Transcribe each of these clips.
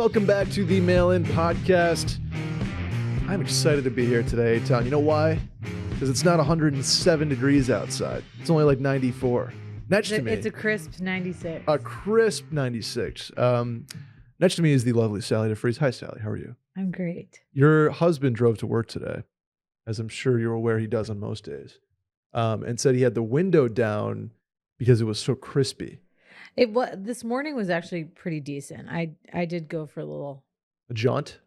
Welcome back to the Mail-In Podcast. I'm excited to be here today, Tom. You know why? Because it's not 107 degrees outside. It's only like 94. Next to me. It's a crisp 96. A crisp 96. Next to me is the lovely Sally DeFries. Hi, Sally. How are you? I'm great. Your husband drove to work today, as I'm sure you're aware he does on most days, and said he had the window down because it was so crispy. This morning was actually pretty decent. I did go for a little jaunt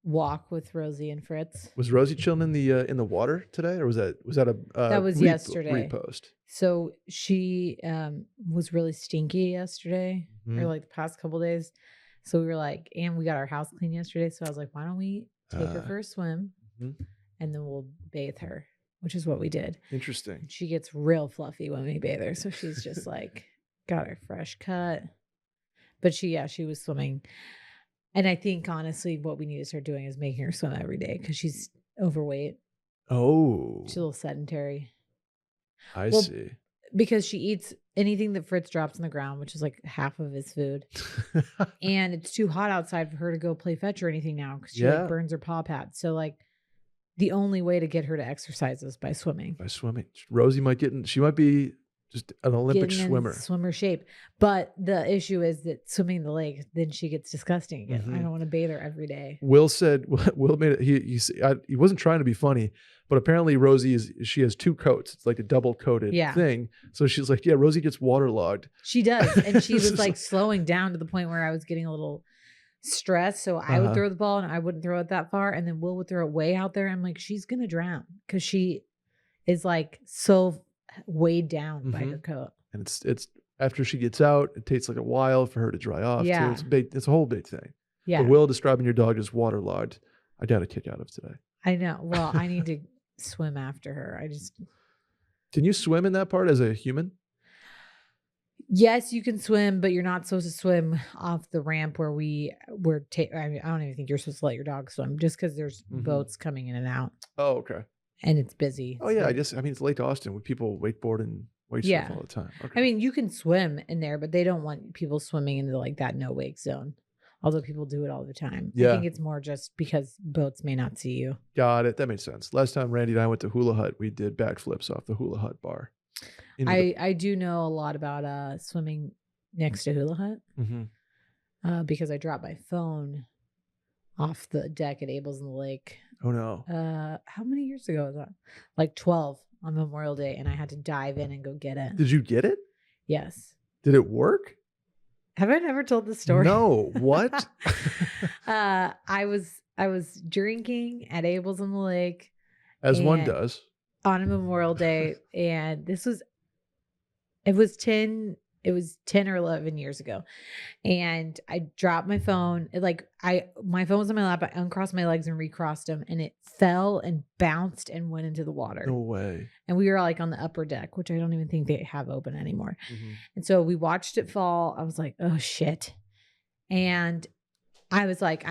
walk with Rosie and Fritz. Was Rosie chilling in the water today, or was that a that was yesterday repost? So she was really stinky yesterday, or like the past couple days. So we were like, and we got our house clean yesterday. So I was like, why don't we take her for a swim, and then we'll bathe her, which is what we did. Interesting. She gets real fluffy when we bathe her, so she's just like. Got her fresh cut. But she was swimming. And I think, honestly, what we need to start doing is making her swim every day because she's overweight. Oh. She's a little sedentary. I see. Because she eats anything that Fritz drops on the ground, which is like half of his food. And it's too hot outside for her to go play fetch or anything now because she like, burns her paw pads. So, like, the only way to get her to exercise is by swimming. Rosie might she might be just an Olympic swimmer shape. But the issue is that swimming in the lake, then she gets disgusting again. I don't want to bathe her every day. Will made it. He wasn't trying to be funny, but apparently Rosie she has two coats. It's like a double coated thing. So she's like, yeah, Rosie gets waterlogged. She does. And she was like slowing down to the point where I was getting a little stressed. So I would throw the ball and I wouldn't throw it that far. And then Will would throw it way out there. I'm like, she's going to drown because she is like so weighed down by her coat. And it's after she gets out, it takes like a while for her to dry off too. It's a whole big thing. Yeah. But Will describing your dog as waterlogged, I got a kick out of today. I know. Well, I need to swim after her. Can you swim in that part as a human? Yes, you can swim, but you're not supposed to swim off the ramp where I don't even think you're supposed to let your dog swim just because there's boats coming in and out. Oh, okay. And it's busy. Oh, yeah. It's Lake Austin with people wakeboard and wake surf all the time. Okay. I mean, you can swim in there, but they don't want people swimming into like that no wake zone. Although people do it all the time. Yeah. I think it's more just because boats may not see you. Got it. That makes sense. Last time Randy and I went to Hula Hut, we did backflips off the Hula Hut bar. I do know a lot about swimming next to Hula Hut because I dropped my phone off the deck at Abel's in the Lake. Oh no. How many years ago was that? Like 12 on Memorial Day, and I had to dive in and go get it. Did you get it? Yes. Did it work? Have I never told the story? No. What? I was drinking at Abel's in the Lake. As one does. On a Memorial Day, and it was 10 or 11 years ago. And I dropped my phone. My phone was on my lap. I uncrossed my legs and recrossed them, and it fell and bounced and went into the water. No way. And we were like on the upper deck, which I don't even think they have open anymore. And so we watched it fall. I was like, oh shit. And I was like,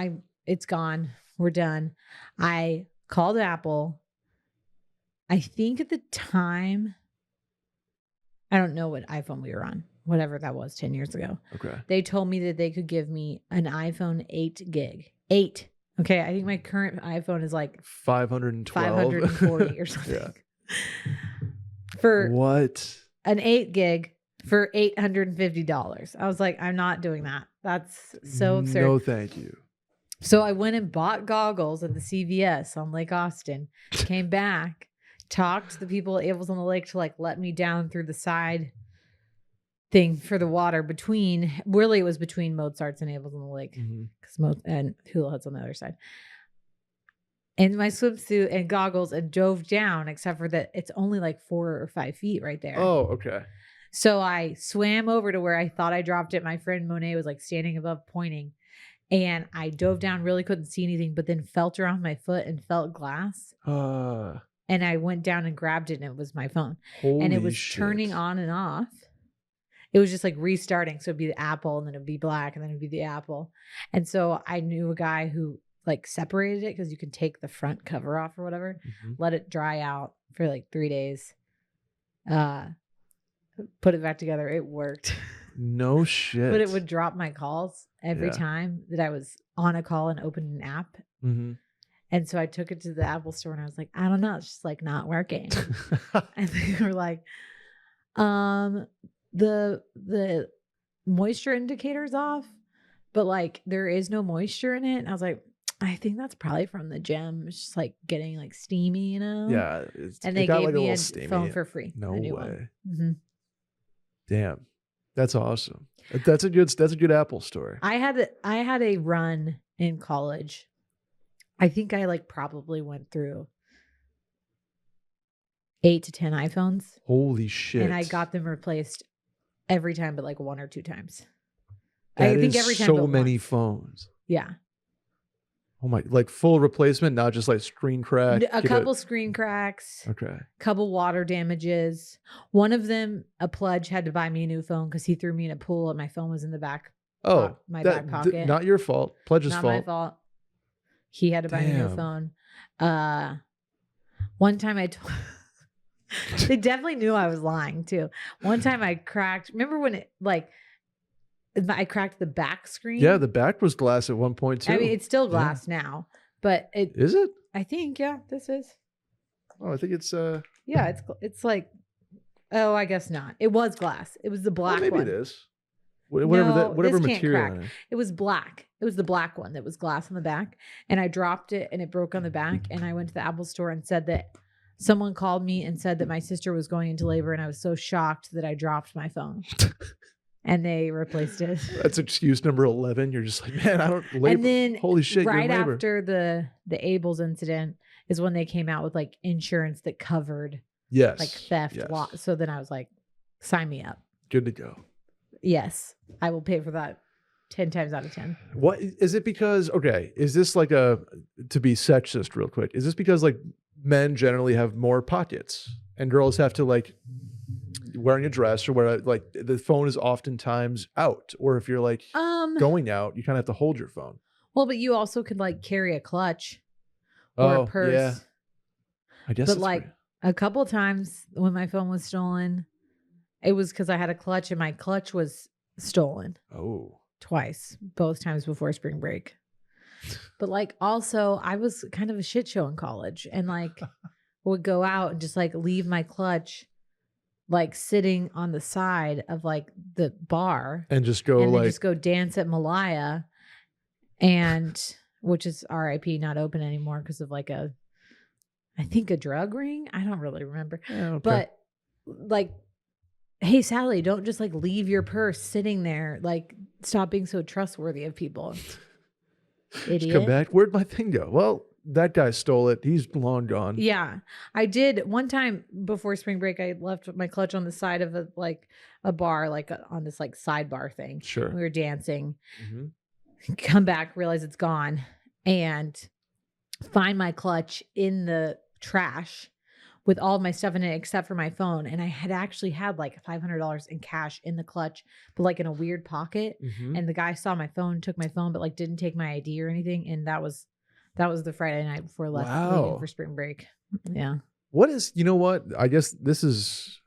it's gone. We're done. I called Apple. I think at the time, I don't know what iPhone we were on. Whatever that was 10 years ago. Okay. They told me that they could give me an iPhone 8 gig. 8. Okay. I think my current iPhone is like 540 or something. Yeah. For what? An 8 gig for $850. I was like, I'm not doing that. That's so absurd. No, thank you. So I went and bought goggles at the CVS on Lake Austin, came back, talked to the people at Abel's on the Lake to like let me down through the side thing for the water it was between Mozart's and Abel's on the Lake because and Hula Hut's on the other side. In my swimsuit and goggles and dove down, except for that it's only like 4 or 5 feet right there. Oh, okay. So I swam over to where I thought I dropped it. My friend Monet was like standing above pointing, and I dove down, really couldn't see anything, but then felt around my foot and felt glass. And I went down and grabbed it, and it was my phone. And it was turning on and off. It was just like restarting. So it'd be the Apple, and then it'd be black, and then it'd be the Apple. And so I knew a guy who like separated it because you can take the front cover off or whatever, let it dry out for like 3 days, put it back together. It worked. No shit. But it would drop my calls. every Yeah. time that I was on a call and opened an app. Mm-hmm. And so I took it to the Apple store and I was like, I don't know, it's just like not working. And they were like, the moisture indicator's off, but like there is no moisture in it. And I was like, I think that's probably from the gem. It's just like getting like steamy, you know? Yeah. And it they got gave like a me little a steamy. phone for free. No a new way. one. Mm-hmm. Damn. That's awesome. That's a good Apple story. I had a run in college. I think I like probably went through 8 to 10 iPhones. Holy shit. And I got them replaced every time, but like 1 or 2 times. That I think is every time so but many once. phones. Yeah. Oh my, like full replacement, not just like screen crack. A couple screen cracks, Okay. couple water damages. One of them, a pledge had to buy me a new phone because he threw me in a pool and my phone was in the back. Oh, my back pocket. Not your fault. Pledge's Not fault. my fault. He had to buy me a new phone. One time I told they definitely knew I was lying too. One time I cracked. Remember when it like I cracked the back screen? Yeah, the back was glass at one point too. I mean, it's still glass now, but it is it? I think this is. Oh, I think it's Yeah, it's like. Oh, I guess not. It was glass. It was the black maybe one. it is. Whatever this can't material. crack. It was black. It was the black one that was glass on the back, and I dropped it and it broke on the back. And I went to the Apple store and said that someone called me and said that my sister was going into labor, and I was so shocked that I dropped my phone. And they replaced it. That's excuse number 11. You're just like, man, I don't labor. And then holy shit, right you're in labor. after the Abels incident is when they came out with like insurance that covered like theft. Yes. So then I was like, sign me up. Good to go. Yes, I will pay for that 10 times out of 10. What is it because, okay, is this like to be sexist real quick, is this because like men generally have more pockets and girls have to like wearing a dress or where like the phone is oftentimes out, or if you're like going out, you kind of have to hold your phone? Well, but you also could like carry a clutch or a purse. Yeah. I guess. But like a couple times when my phone was stolen, it was because I had a clutch and my clutch was stolen. Oh. Twice, both times before spring break. But like also I was kind of a shit show in college and like would go out and just like leave my clutch like sitting on the side of like the bar and just go and then just go dance at Malaya, and which is RIP, not open anymore because of like I think a drug ring. I don't really remember. Okay. But like, hey, Sally, don't just like leave your purse sitting there. Like, stop being so trustworthy of people. Idiot. Just come back. Where'd my thing go? Well, that guy stole it. He's long gone. Yeah. I did one time before spring break. I left my clutch on the side of a bar, like on this like sidebar thing. Sure. We were dancing. Mm-hmm. Come back, realize it's gone, and find my clutch in the trash with all of my stuff in it except for my phone. And I had actually had like $500 in cash in the clutch, but like in a weird pocket. Mm-hmm. And the guy saw my phone, took my phone, but like didn't take my ID or anything. And that was the Friday night before leaving for spring break. Yeah. What is, you know what? I guess it's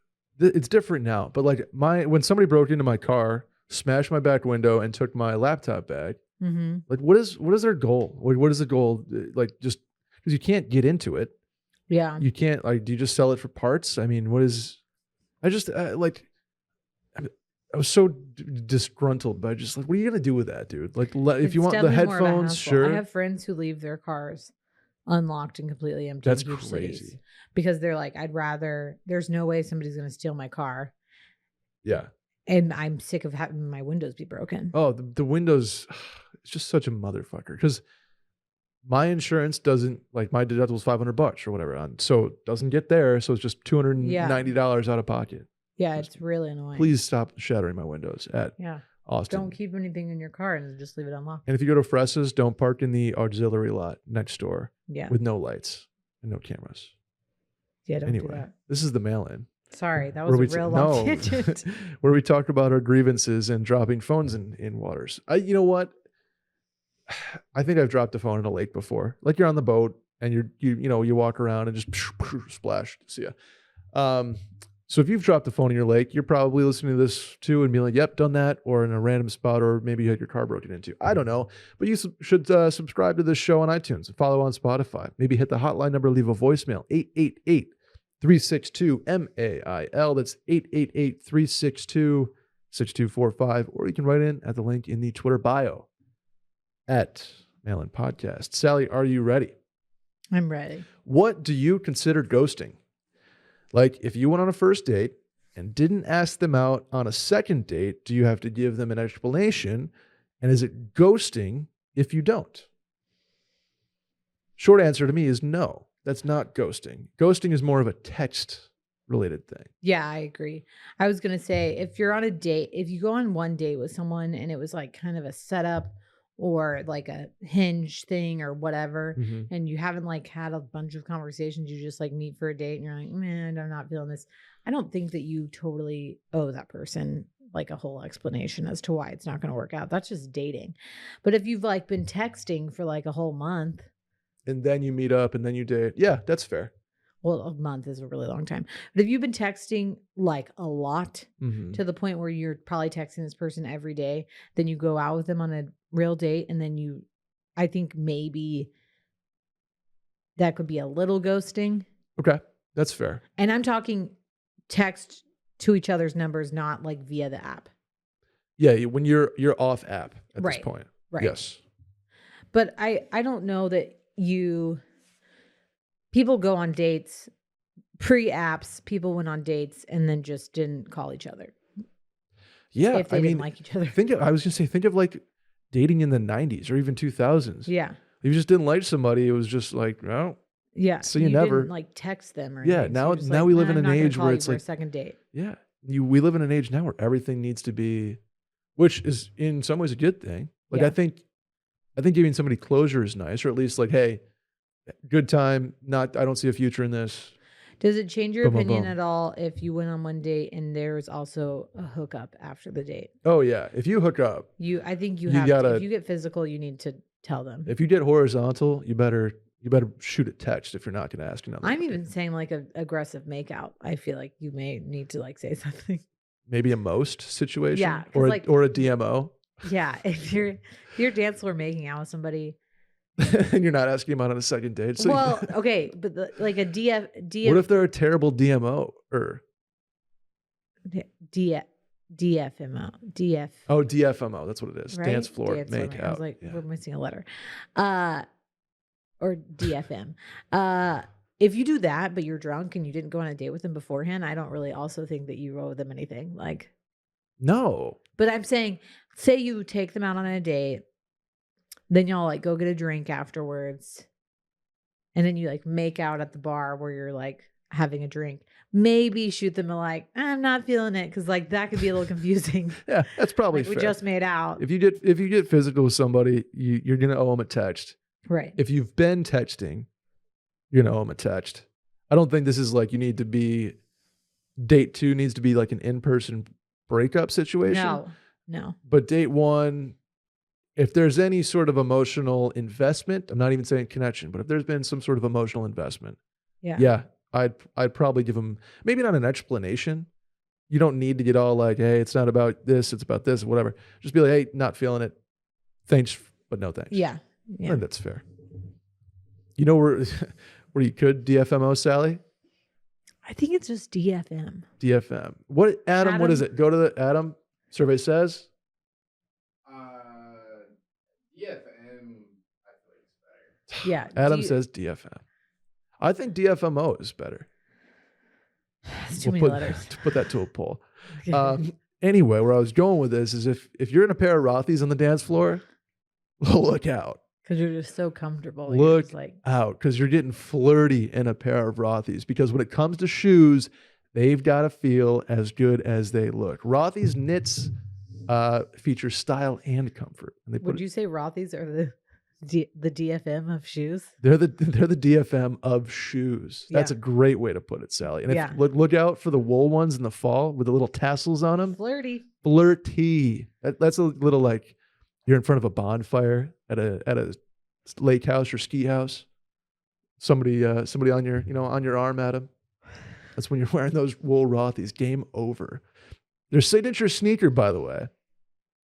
different now, but like when somebody broke into my car, smashed my back window and took my laptop bag, mm-hmm. like what is their goal? Like, what is the goal? Like, just because you can't get into it. Yeah. You can't, like, do you just sell it for parts? I mean, I was so disgruntled by just like, what are you going to do with that, dude? Like, if you want the headphones, sure. I have friends who leave their cars unlocked and completely empty. That's in crazy. Cities because they're like, there's no way somebody's going to steal my car. Yeah. And I'm sick of having my windows be broken. Oh, the windows, it's just such a motherfucker. Because my insurance doesn't, like, my deductible is $500 or whatever, so it doesn't get there. So it's just $290 out of pocket. Yeah, it's really annoying. Please stop shattering my windows at Austin. Don't keep anything in your car and just leave it unlocked. And if you go to Fressa's, don't park in the auxiliary lot next door. Yeah. With no lights and no cameras. Yeah, don't do that. This is the mail-in. Sorry, that was a real long tangent. Where we talk about our grievances and dropping phones in waters. You know what? I think I've dropped a phone in a lake before. Like, you're on the boat and you walk around and just splash. See ya. So if you've dropped the phone in your lake, you're probably listening to this too and being like, yep, done that, or in a random spot, or maybe you had your car broken into. I don't know. But you should subscribe to this show on iTunes and follow on Spotify. Maybe hit the hotline number, leave a voicemail, 888-362-MAIL. That's 888-362-6245. Or you can write in at the link in the Twitter bio at Mail-In Podcast. Sally, are you ready? I'm ready. What do you consider ghosting? Like, if you went on a first date and didn't ask them out on a second date, do you have to give them an explanation? And is it ghosting if you don't? Short answer to me is no. That's not ghosting. Ghosting is more of a text-related thing. Yeah, I agree. I was going to say, if you're on a date, if you go on one date with someone and it was like kind of a setup or like a Hinge thing or whatever, and you haven't like had a bunch of conversations, you just like meet for a date and you're like, man, I'm not feeling this. I don't think that you totally owe that person like a whole explanation as to why it's not going to work out. That's just dating. But if you've like been texting for like a whole month, and then you meet up and then you date, yeah, that's fair. Well, a month is a really long time. But if you've been texting like a lot to the point where you're probably texting this person every day, then you go out with them on a real date, and then I think maybe that could be a little ghosting. Okay, that's fair. And I'm talking text to each other's numbers, not like via the app. Yeah, when you're off app at this point. Right. Yes. But I don't know that people go on dates pre-apps. People went on dates and then just didn't call each other. Yeah, if they didn't like each other. I was gonna say, think of like dating in the 90s or even 2000s. Yeah. If you just didn't like somebody, it was just like, no. Yeah. So you never didn't like text them or yeah. anything. Now So we live in an age where it's like a second date. Yeah. We live in an age now where everything needs to be, which is in some ways a good thing. Like Yeah. I think giving somebody closure is nice, or at least like, hey, good time. I don't see a future in this. Does it change your Boom, boom, opinion boom. at all if you went on one date and there's also a hookup after the date? Oh yeah. If you hook up, I think you You have gotta- to, if you get physical, you need to tell them. if you get horizontal, you better shoot a text if you're not going to ask another. I'm even saying like an aggressive makeout. I feel like you may need to like say something. maybe a most situation. Yeah, 'cause Or like- or a DMO. Yeah, if you're dance floor making out with somebody. And you're not asking them out on a second date. So Well, okay, but like a DF what if they're a terrible DMO or DFMO DF. oh DFMO? That's what it is. Right? Dance floor Dance make floor. I was out. like, Yeah. we're missing a letter. Or DFM. If you do that, but you're drunk and you didn't go on a date with them beforehand, I don't really also think that you owe them anything. Like, No. but I'm saying, say you take them out on a date, then y'all like go get a drink afterwards, and then you like make out at the bar where you're like having a drink. Maybe shoot them a like, I'm not feeling it, because like that could be a little confusing. Yeah, that's probably Like, we fair. just made out. If you get physical with somebody, you're gonna owe them a text. Right. If you've been texting, you're gonna owe them a text. I don't think this is like you need to be. Date 2 needs to be like an in-person breakup situation. No. But date 1, if there's any sort of emotional investment, I'm not even saying connection, but if there's been some sort of emotional investment, Yeah. I'd probably give them maybe not an explanation. You don't need to get all like, hey, it's not about this, it's about this, whatever. Just be like, hey, not feeling it. Thanks, but no thanks. Yeah. I Yeah. think that's fair. You know where you could DFMO, Sally? I think it's just DFM. DFM. What Adam? What is it? Go to the Adam. Survey says. DFM, I feel like it's better. Yeah. Adam says DFM. I think DFMO is better. It's too many letters. To put that to a poll. Anyway, where I was going with this is if you're in a pair of Rothys on the dance floor, look out. Because you're just so comfortable. You're Look just like, out, because you're getting flirty in a pair of Rothys. Because when it comes to shoes, they've got to feel as good as they look. Rothys knits feature style and comfort. And they would you say Rothys are the DFM of shoes? They're the DFM of shoes. That's Yeah. a great way to put it, Sally. And Yeah. look out for the wool ones in the fall with the little tassels on them. Flirty. Flirty. That's a little like you're in front of a bonfire at a lake house or ski house. Somebody on your arm, Adam. That's when you're wearing those wool Rothys. Game over. Their signature sneaker, by the way,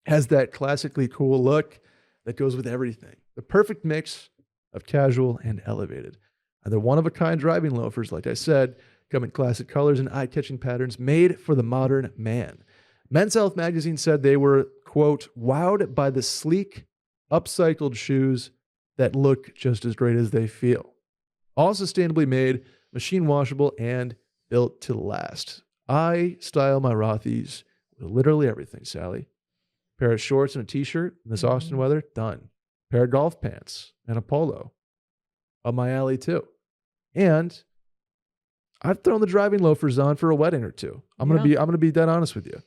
has that classically cool look that goes with everything. The perfect mix of casual and elevated. And they're one-of-a-kind driving loafers, like I said, come in classic colors and eye-catching patterns made for the modern man. Men's Health magazine said they were, quote, wowed by the sleek, upcycled shoes that look just as great as they feel. All sustainably made, machine washable, and built to last. I style my Rothys with literally everything, Sally. Pair of shorts and a t-shirt in this Austin weather, done. Pair of golf pants and a polo. Up my alley too. And I've thrown the driving loafers on for a wedding or two. I'm gonna be dead honest with you.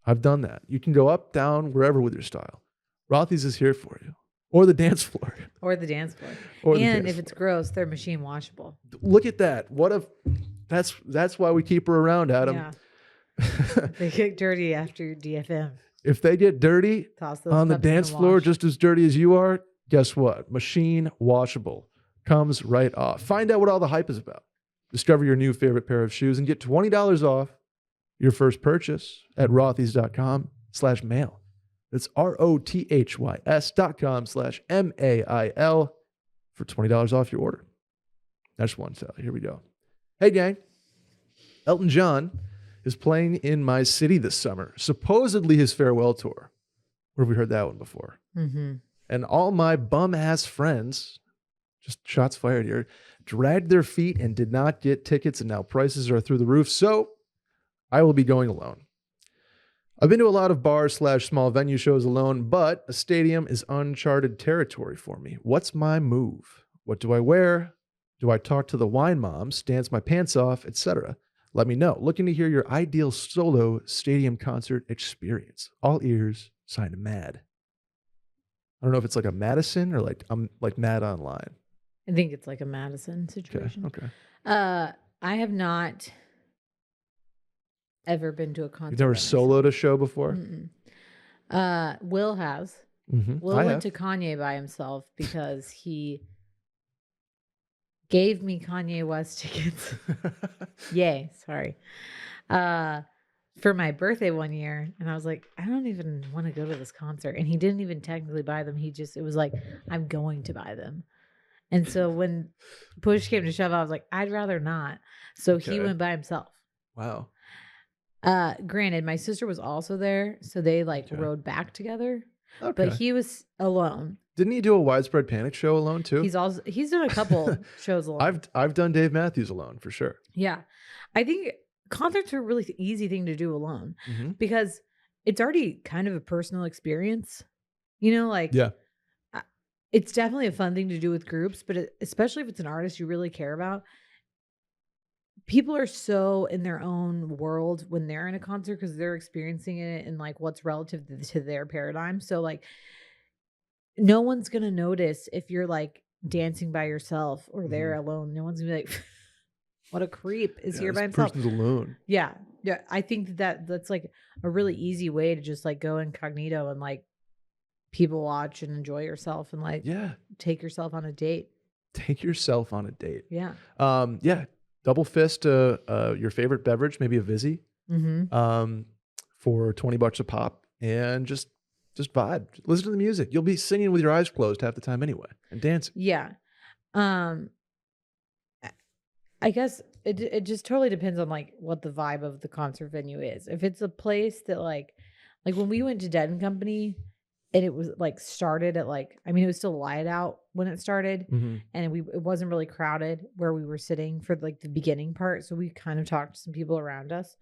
I've done that. You can go up, down, wherever with your style. Rothys is here for you. Or the dance floor. Or the dance floor. Or and if it's gross, they're machine washable. Look at that. That's why we keep her around, Adam. Yeah. They get dirty after DFM. If they get dirty on the dance floor, wash. just as dirty as you are, guess what? Machine washable. Comes right off. Find out what all the hype is about. Discover your new favorite pair of shoes and get $20 off your first purchase at rothys.com/mail. That's ROTHYS.com/MAIL for $20 off your order. That's one, Sally. Here we go. Hey, gang. Elton John is playing in my city this summer. Supposedly his farewell tour. Where have we heard that one before? Mm-hmm. And all my bum-ass friends, just shots fired here, dragged their feet and did not get tickets, and now prices are through the roof. So I will be going alone. I've been to a lot of bars/small venue shows alone, but a stadium is uncharted territory for me. What's my move? What do I wear? Do I talk to the wine moms, dance my pants off, etc.? Let me know. Looking to hear your ideal solo stadium concert experience. All ears, signed Mad. I don't know if it's like a Madison or like I'm like Mad Online. I think it's like a Madison situation. Okay. I have not ever been to a concert. You've never soloed a show before? Will has. Mm-hmm. Will went to Kanye by himself because he gave me Kanye West tickets. Yay, sorry. For my birthday one year. And I was like, I don't even want to go to this concert. And he didn't even technically buy them. It was like, I'm going to buy them. And so when push came to shove, I was like, I'd rather not. So he went by himself. Wow. Granted, my sister was also there. So they rode back together. Okay. But he was alone. Didn't he do a Widespread Panic show alone too? He's done a couple shows alone. I've done Dave Matthews alone for sure. Yeah. I think concerts are a really easy thing to do alone because it's already kind of a personal experience. Yeah. It's definitely a fun thing to do with groups, but especially if it's an artist you really care about. People are so in their own world when they're in a concert because they're experiencing it in what's relative to their paradigm. So no one's going to notice if you're dancing by yourself or they're alone. No one's going to be like, what a creep is here by himself. This person's alone. Yeah. Yeah. I think that's a really easy way to just go incognito and people watch and enjoy yourself and take yourself on a date. Take yourself on a date. Yeah. Yeah. Double fist your favorite beverage, maybe a Vizzy, for $20 a pop, and just vibe. Listen to the music. You'll be singing with your eyes closed half the time anyway, and dancing. Yeah. I guess it just totally depends on what the vibe of the concert venue is. If it's a place that like when we went to Dead and Company and it was started at it was still light out when it started and it wasn't really crowded where we were sitting for the beginning part. So we kind of talked to some people around us.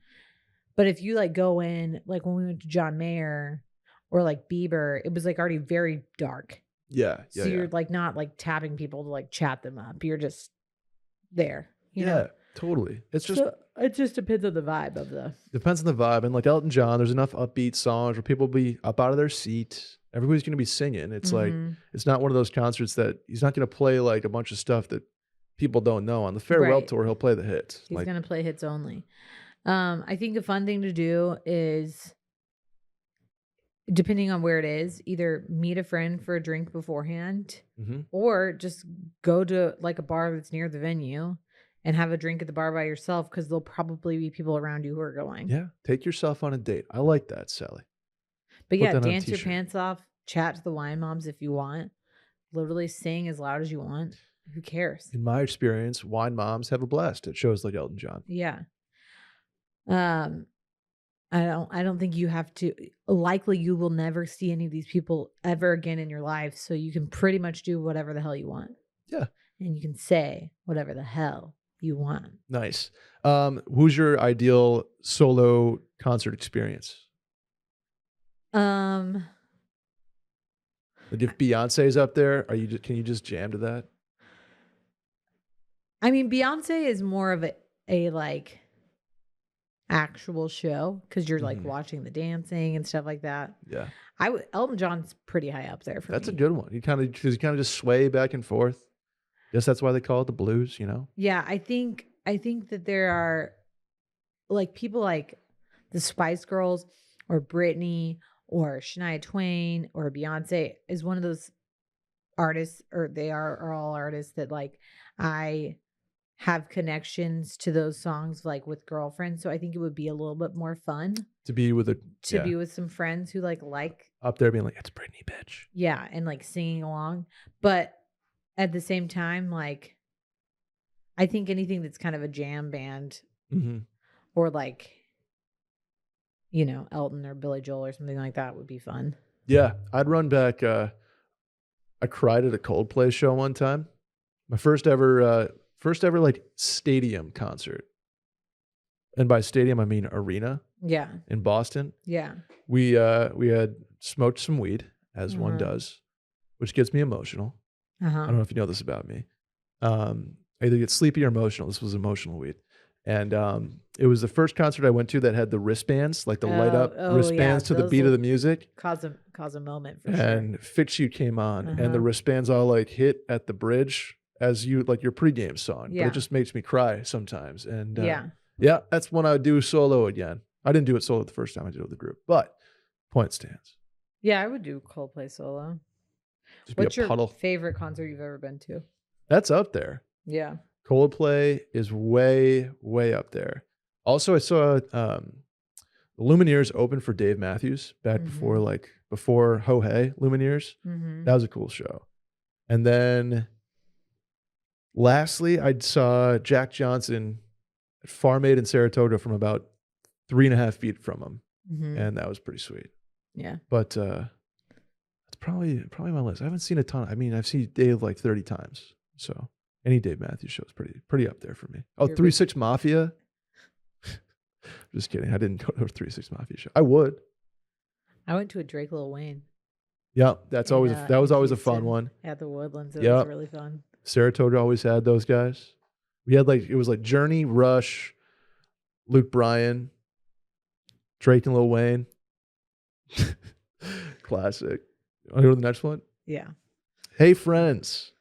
But if you go in, when we went to John Mayer or Bieber, it was already very dark. Yeah. So you're not tapping people to chat them up. You're just there. You know? Totally. It just depends on the vibe of the. Depends on the vibe. And Elton John, there's enough upbeat songs where people will be up out of their seat. Everybody's going to be singing. It's it's not one of those concerts that he's not going to play a bunch of stuff that people don't know. On the farewell tour, he'll play the hits. He's going to play hits only. I think a fun thing to do is, depending on where it is, either meet a friend for a drink beforehand or just go to a bar that's near the venue and have a drink at the bar by yourself because there'll probably be people around you who are going. Yeah. Take yourself on a date. I like that, Sally. But Put yeah, that on a dance your t-shirt. pants off, chat to the wine moms if you want. Literally sing as loud as you want. Who cares? In my experience, wine moms have a blast at shows like Elton John. Yeah. I don't think you have to. Likely you will never see any of these people ever again in your life, so you can pretty much do whatever the hell you want. Yeah. And you can say whatever the hell you want. Nice. Who's your ideal solo concert experience? Um Like if Beyonce's up there, can you just jam to that? I mean, Beyonce is more of a like actual show because you're like Mhm. watching the dancing and stuff like that. Yeah. Elton John's pretty high up there for That's a me. good one. You kind of just sway back and forth. Guess that's why they call it the blues, you know? Yeah, I think that there are like people like the Spice Girls or Britney or Shania Twain or Beyonce is one of those artists, or they are all artists that like I have connections to those songs like with girlfriends. So I think it would be a little bit more fun To be with be with some friends who like up there being like, it's Britney, bitch. yeah, and like singing along. But at the same time, like I think anything that's kind of a jam band Mm-hmm. or like, you know, Elton or Billy Joel or something like that would be fun. Yeah, I'd run back. I cried at a Coldplay show one time. My first ever like stadium concert. And by stadium, I mean arena Yeah. in Boston. Yeah. We had smoked some weed, as one Uh-huh. does, which gets me emotional. I don't Uh-huh. know if you know this about me. I either get sleepy or emotional. This was emotional weed. And it was the first concert I went to that had the wristbands, like the light up wristbands to the those beat of will the music. Cause a moment for And Fix You came on, and the Uh-huh. wristbands all like hit at the bridge as you like your pregame song. But Yeah. it just makes me cry sometimes. And sure. yeah, that's when I would do solo again. I didn't do it solo the first time I did it with the group, but point stands. Yeah, I would do Coldplay solo. Just be What's a your puddle. favorite concert you've ever been to? That's up there. Yeah. Coldplay is way, way up there. Also, I saw the Lumineers open for Dave Matthews back before Ho Hey Lumineers. Mm-hmm. That was a cool show. And then lastly, I saw Jack Johnson at Farm Aid in Saratoga from about 3.5 feet from him. Mm-hmm. And that was pretty sweet. Yeah. But that's probably my list. I haven't seen a ton. I mean, I've seen Dave like 30 times. So any Dave Matthews show is pretty up there for me. Oh, You're 3-6 Mafia. Just kidding. I didn't go to a 3-6 Mafia show. I would. I went to a Drake Lil Wayne Yeah, that was in always a fun Houston one. at the Woodlands. It Yep. was really fun. Saratoga always had those guys. We had it was like Journey, Rush, Luke Bryan, Drake and Lil Wayne. Classic. Want to go to the next one? Yeah. Hey, friends.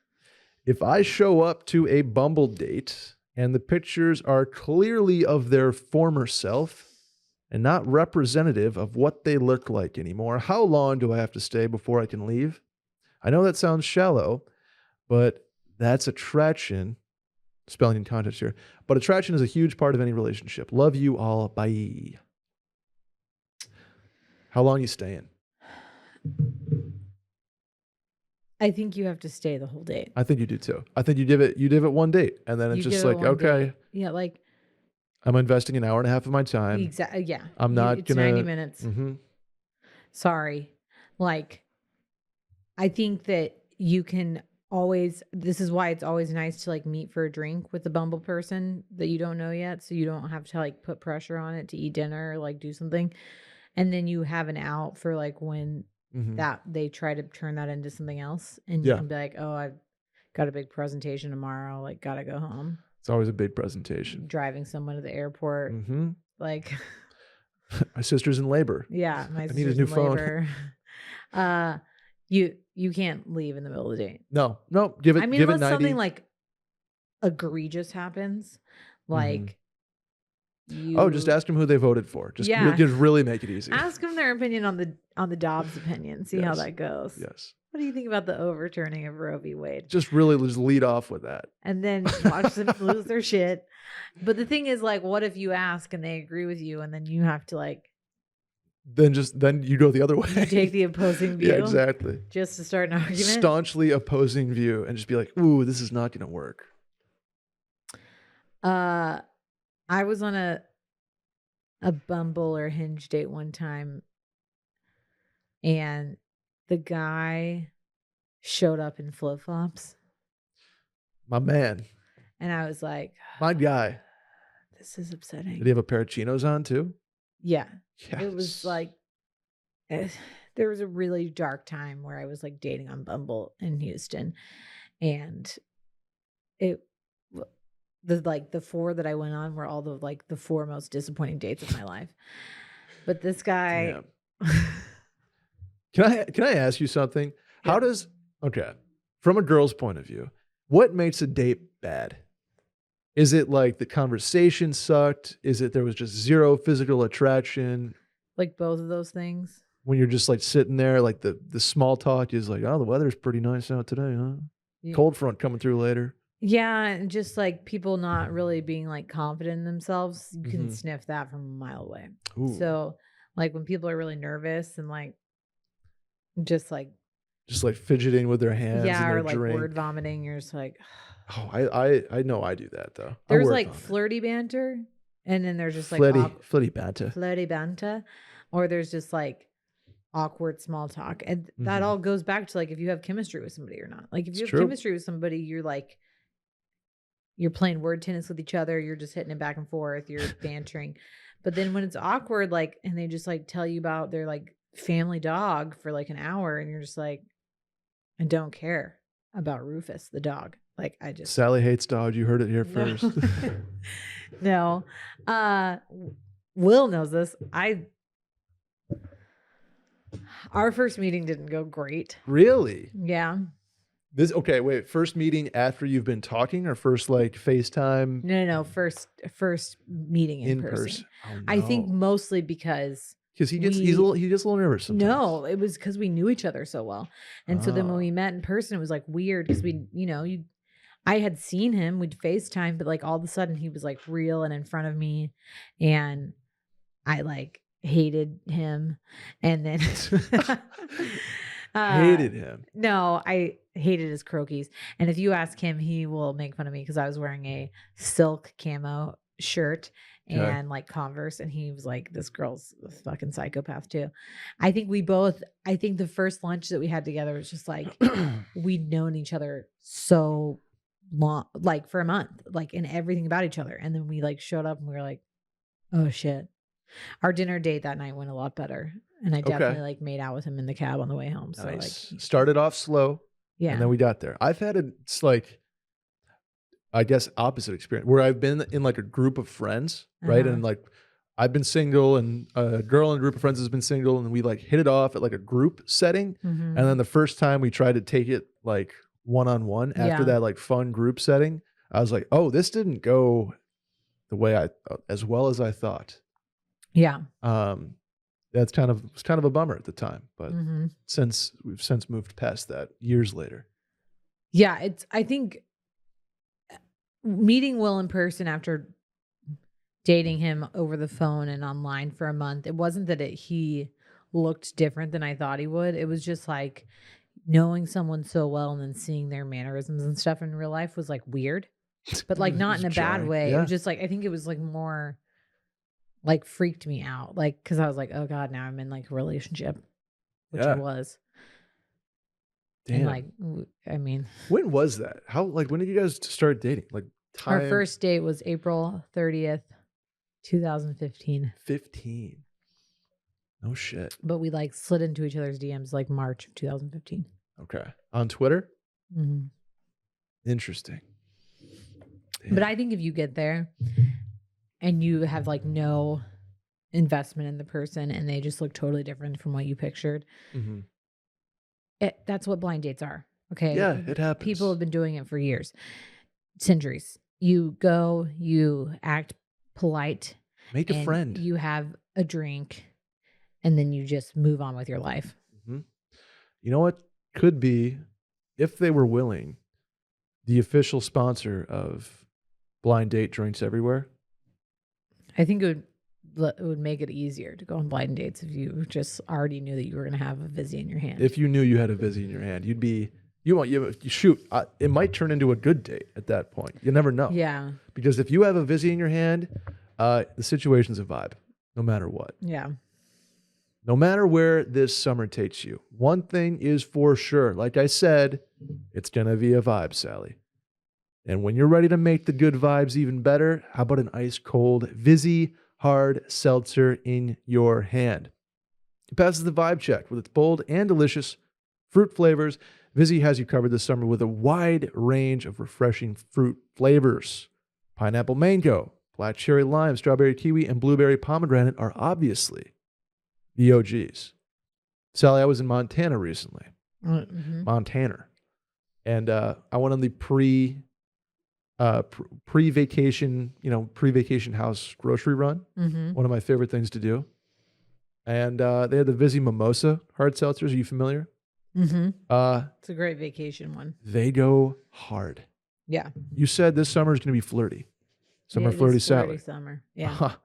If I show up to a Bumble date and the pictures are clearly of their former self and not representative of what they look like anymore, how long do I have to stay before I can leave? I know that sounds shallow, but that's attraction. Spelling and context here. But attraction is a huge part of any relationship. Love you all. Bye. How long you staying? I think you have to stay the whole date. I think you do too. I think you give it one date, and then it's You just give it like, one okay, date. Yeah, like I'm investing an hour and a half of my time. exactly. Yeah. I'm not It's gonna 90 minutes. Mhm. Sorry. Like, I think that you can always, this is why it's always nice to like meet for a drink with a Bumble person that you don't know yet. So you don't have to like put pressure on it to eat dinner or like do something. And then you have an out for like when Mhm. that they try to turn that into something else. And you Yeah. can be like, oh, I've got a big presentation tomorrow. Like, gotta go home. It's always a big presentation. Driving someone to the airport. Mm-hmm. Like, My sister's in labor. yeah, my I need a sister's new in phone. labor. You can't leave in the middle of the day. No, give it. I mean, give it unless 90. something like egregious happens, like Just ask them who they voted for. Just really make it easy. Ask them their opinion on the Dobbs opinion. See how that goes. Yes. What do you think about the overturning of Roe v. Wade? Just lead off with that. And then watch them lose their shit. But the thing is, like, what if you ask and they agree with you, and then you have to like then you go the other way. You take the opposing view. Yeah, exactly. Just to start an argument. Staunchly opposing view and just be like, ooh, this is not gonna work. I was on a Bumble or Hinge date one time, and the guy showed up in flip-flops. My man. And I was like, my guy. This is upsetting. Did he have a pair of chinos on too? Yeah. Yes. It was like, there was a really dark time where I was like dating on Bumble in Houston. And the 4 that I went on were all the 4 most disappointing dates of my life. But this guy. Can I ask you something? Yeah. How does, from a girl's point of view, what makes a date bad? Is it like the conversation sucked? Is it there was just zero physical attraction? Like both of those things. When you're just like sitting there, like the small talk is like, oh, the weather's pretty nice out today, huh? Yeah. Cold front coming through later. Yeah, and just like people not really being like confident in themselves, you can sniff that from a mile away. Ooh. So like when people are really nervous and like just like fidgeting with their hands, yeah, and or like drink. Word vomiting, you're just like, oh, I know I do that though. There's like flirty banter, and then there's just like flirty banter, or there's just like awkward small talk, and that all goes back to like if you have chemistry with somebody or not. Like if you have chemistry with somebody, you're playing word tennis with each other, you're just hitting it back and forth, you're bantering. But then when it's awkward, like, and they just like tell you about their like family dog for like an hour, and you're just like, I don't care about Rufus, the dog. Like Sally hates dogs. You heard it here first. No. Will knows this. Our first meeting didn't go great. Really? Yeah. First meeting after you've been talking, or first like FaceTime? No. First meeting in person. Oh, no. I think mostly because he gets a little nervous sometimes. No, it was because we knew each other so well. And so then when we met in person, it was like weird because I had seen him, we'd FaceTime, but like all of a sudden he was like real and in front of me, and I like hated him. And then hated him. No, I hated his croakies. And if you ask him, he will make fun of me because I was wearing a silk camo shirt and like Converse, and he was like, this girl's a fucking psychopath too. I think the first lunch that we had together was just like we'd known each other so long, like for a month, like, and everything about each other. And then we like showed up and we were like, oh shit. Our dinner date that night went a lot better. And I definitely like made out with him in the cab on the way home. So nice. Like started off slow. Yeah. And then we got there. I've had it's like, I guess opposite experience where I've been in like a group of friends, right? And like I've been single, and a girl in a group of friends has been single, and we like hit it off at like a group setting. And then the first time we tried to take it like one-on-one after that like fun group setting, I was like, oh, this didn't go the way as well as I thought. Yeah. It's kind of a bummer at the time, but we've since moved past that years later. Yeah. I think meeting Will in person after dating him over the phone and online for a month, it wasn't that he looked different than I thought he would. It was just like knowing someone so well and then seeing their mannerisms and stuff in real life was like weird, but like not in a bad way. Yeah. It was just like, I think it was like more like freaked me out. Like, cause I was like, oh God, now I'm in like a relationship, which I was. Damn. And like, I mean, when was that? When did you guys start dating? Like our first date was April 30th, 2015. 15. No shit. But we like slid into each other's DMs like March of 2015. Okay. On Twitter? Interesting. Damn. But I think if you get there and you have like no investment in the person and they just look totally different from what you pictured, that's what blind dates are. Okay. Yeah, it happens. People have been doing it for years, centuries. You go, you act polite, Make a and friend. you have a drink, and then you just move on with your life. You know what could be, if they were willing, the official sponsor of Blind Date Drinks Everywhere? I think it would make it easier to go on blind dates if you just already knew that you were going to have a Vizzy in your hand. If you knew you had a Vizzy in your hand, it might turn into a good date at that point. You never know. Yeah. Because if you have a Vizzy in your hand, the situation's a vibe, no matter what. Yeah. No matter where this summer takes you, one thing is for sure. Like I said, it's going to be a vibe, Sally. And when you're ready to make the good vibes even better, how about an ice cold Vizzy hard seltzer in your hand? It passes the vibe check with its bold and delicious fruit flavors. Vizzy has you covered this summer with a wide range of refreshing fruit flavors. Pineapple mango, black cherry lime, strawberry kiwi, and blueberry pomegranate are obviously the OGs. Sally, I was in Montana recently. Montana. And I went on the pre-vacation house grocery run. One of my favorite things to do. And they had the Vizzy Mimosa hard seltzers. Are you familiar? It's a great vacation one. They go hard. Yeah. You said this summer is going to be flirty. Yeah, Flirty it is Sally. flirty summer. Yeah.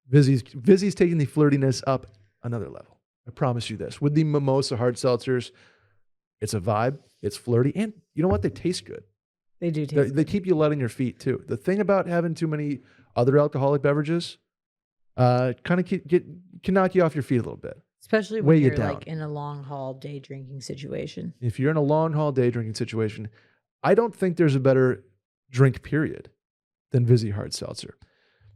Vizzy's taking the flirtiness up another level. I promise you this. With the Mimosa hard seltzers, it's a vibe. It's flirty. And you know what? They taste good. They do taste They keep you light on your feet, too. The thing about having too many other alcoholic beverages kind of can knock you off your feet a little bit. Especially Weigh when you you're down. like in a long haul day drinking situation. If you're in a long haul day drinking situation, I don't think there's a better drink period than Vizzy Hard Seltzer.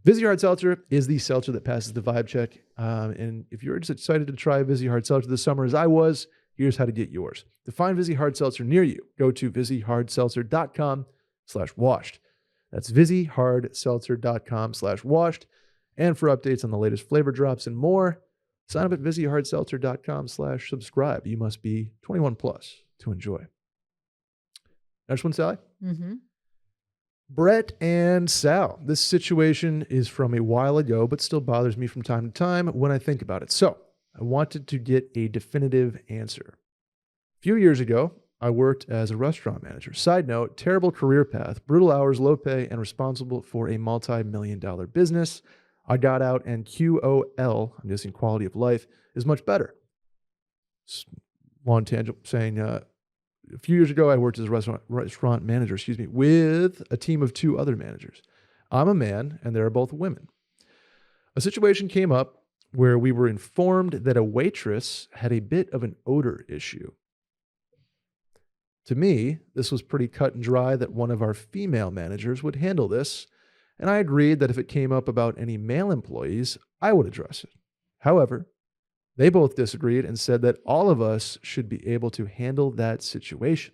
Vizzy Hard Seltzer is the seltzer that passes the vibe check. And if you're just excited to try Vizzy Hard Seltzer this summer as I was, here's how to get yours. To find Vizzy Hard Seltzer near you, go to VizzyHardSeltzer.com/washed. That's VizzyHardSeltzer.com/washed. And for updates on the latest flavor drops and more, sign up at VizzyHardSeltzer.com/subscribe. You must be 21 plus to enjoy. Next one, Sally. Brett and Sal. This situation is from a while ago, but still bothers me from time to time when I think about it. So I wanted to get a definitive answer. A few years ago, I worked as a restaurant manager. Side note, terrible career path, brutal hours, low pay, and responsible for a multi-million-dollar business. I got out and QOL, I'm guessing quality of life, is much better. Long tangent saying, a few years ago, I worked as a restaurant manager, with a team of 2 other managers. I'm a man, and they're both women. A situation came up where we were informed that a waitress had a bit of an odor issue. To me, this was pretty cut and dry that one of our female managers would handle this, and I agreed that if it came up about any male employees, I would address it. However, they both disagreed and said that all of us should be able to handle that situation.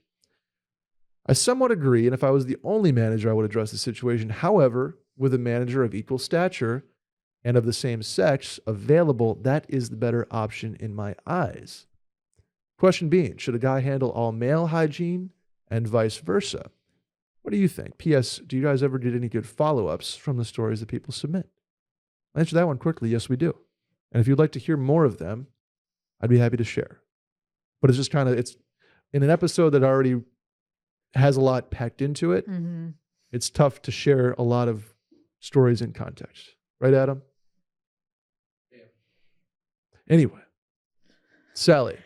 I somewhat agree, and if I was the only manager, I would address the situation. However, with a manager of equal stature and of the same sex available, that is the better option in my eyes. Question being, should a guy handle all male hygiene and vice versa? What do you think? P.S. Do you guys ever get any good follow-ups from the stories that people submit? I'll answer that one quickly. Yes, we do. And if you'd like to hear more of them, I'd be happy to share. But it's just it's in an episode that already has a lot packed into it. It's tough to share a lot of stories in context. Right, Adam? Yeah. Anyway, Sally,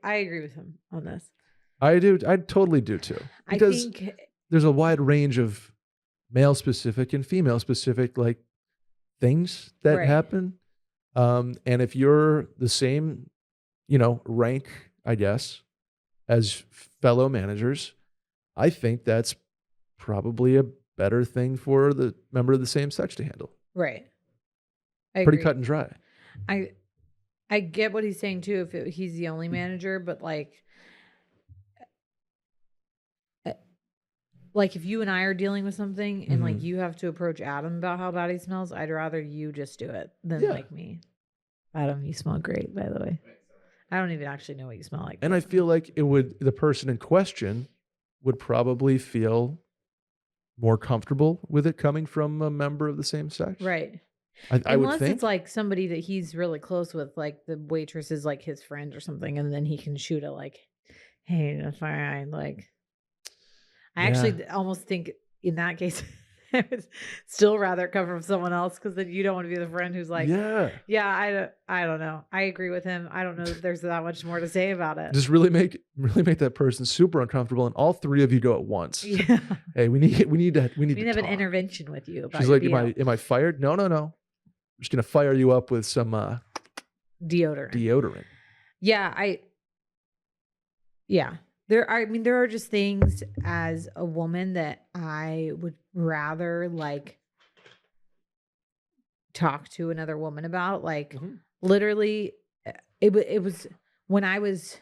I agree with him on this. I do. I totally do too. Because I think there's a wide range of male-specific and female-specific things that happen. And if you're the same, rank, I guess, as fellow managers, I think that's probably a better thing for the member of the same sex to handle. Right. Pretty cut and dry. I get what he's saying too, if he's the only manager, but like if you and I are dealing with something and you have to approach Adam about how bad he smells, I'd rather you just do it than me. Adam, you smell great, by the way. I don't even actually know what you smell like. And I feel like the person in question would probably feel more comfortable with it coming from a member of the same sex. Right. I would Unless think. it's like somebody that he's really close with, like the waitress is like his friend or something, and then he can shoot a like, hey, that's fine. Like, I Yeah. actually almost think in that case, I would still rather come from someone else because then you don't want to be the friend who's like, yeah. I don't know. I agree with him. I don't know if there's that much more to say about it. Just really make that person super uncomfortable, and all three of you go at once. Yeah. Hey, we need We to have an talk. intervention with you. About She's your like, BO. am I fired? No. I'm just gonna fire you up with some Deodorant. Yeah. There are just things as a woman that I would rather like talk to another woman about. Like literally it was when I was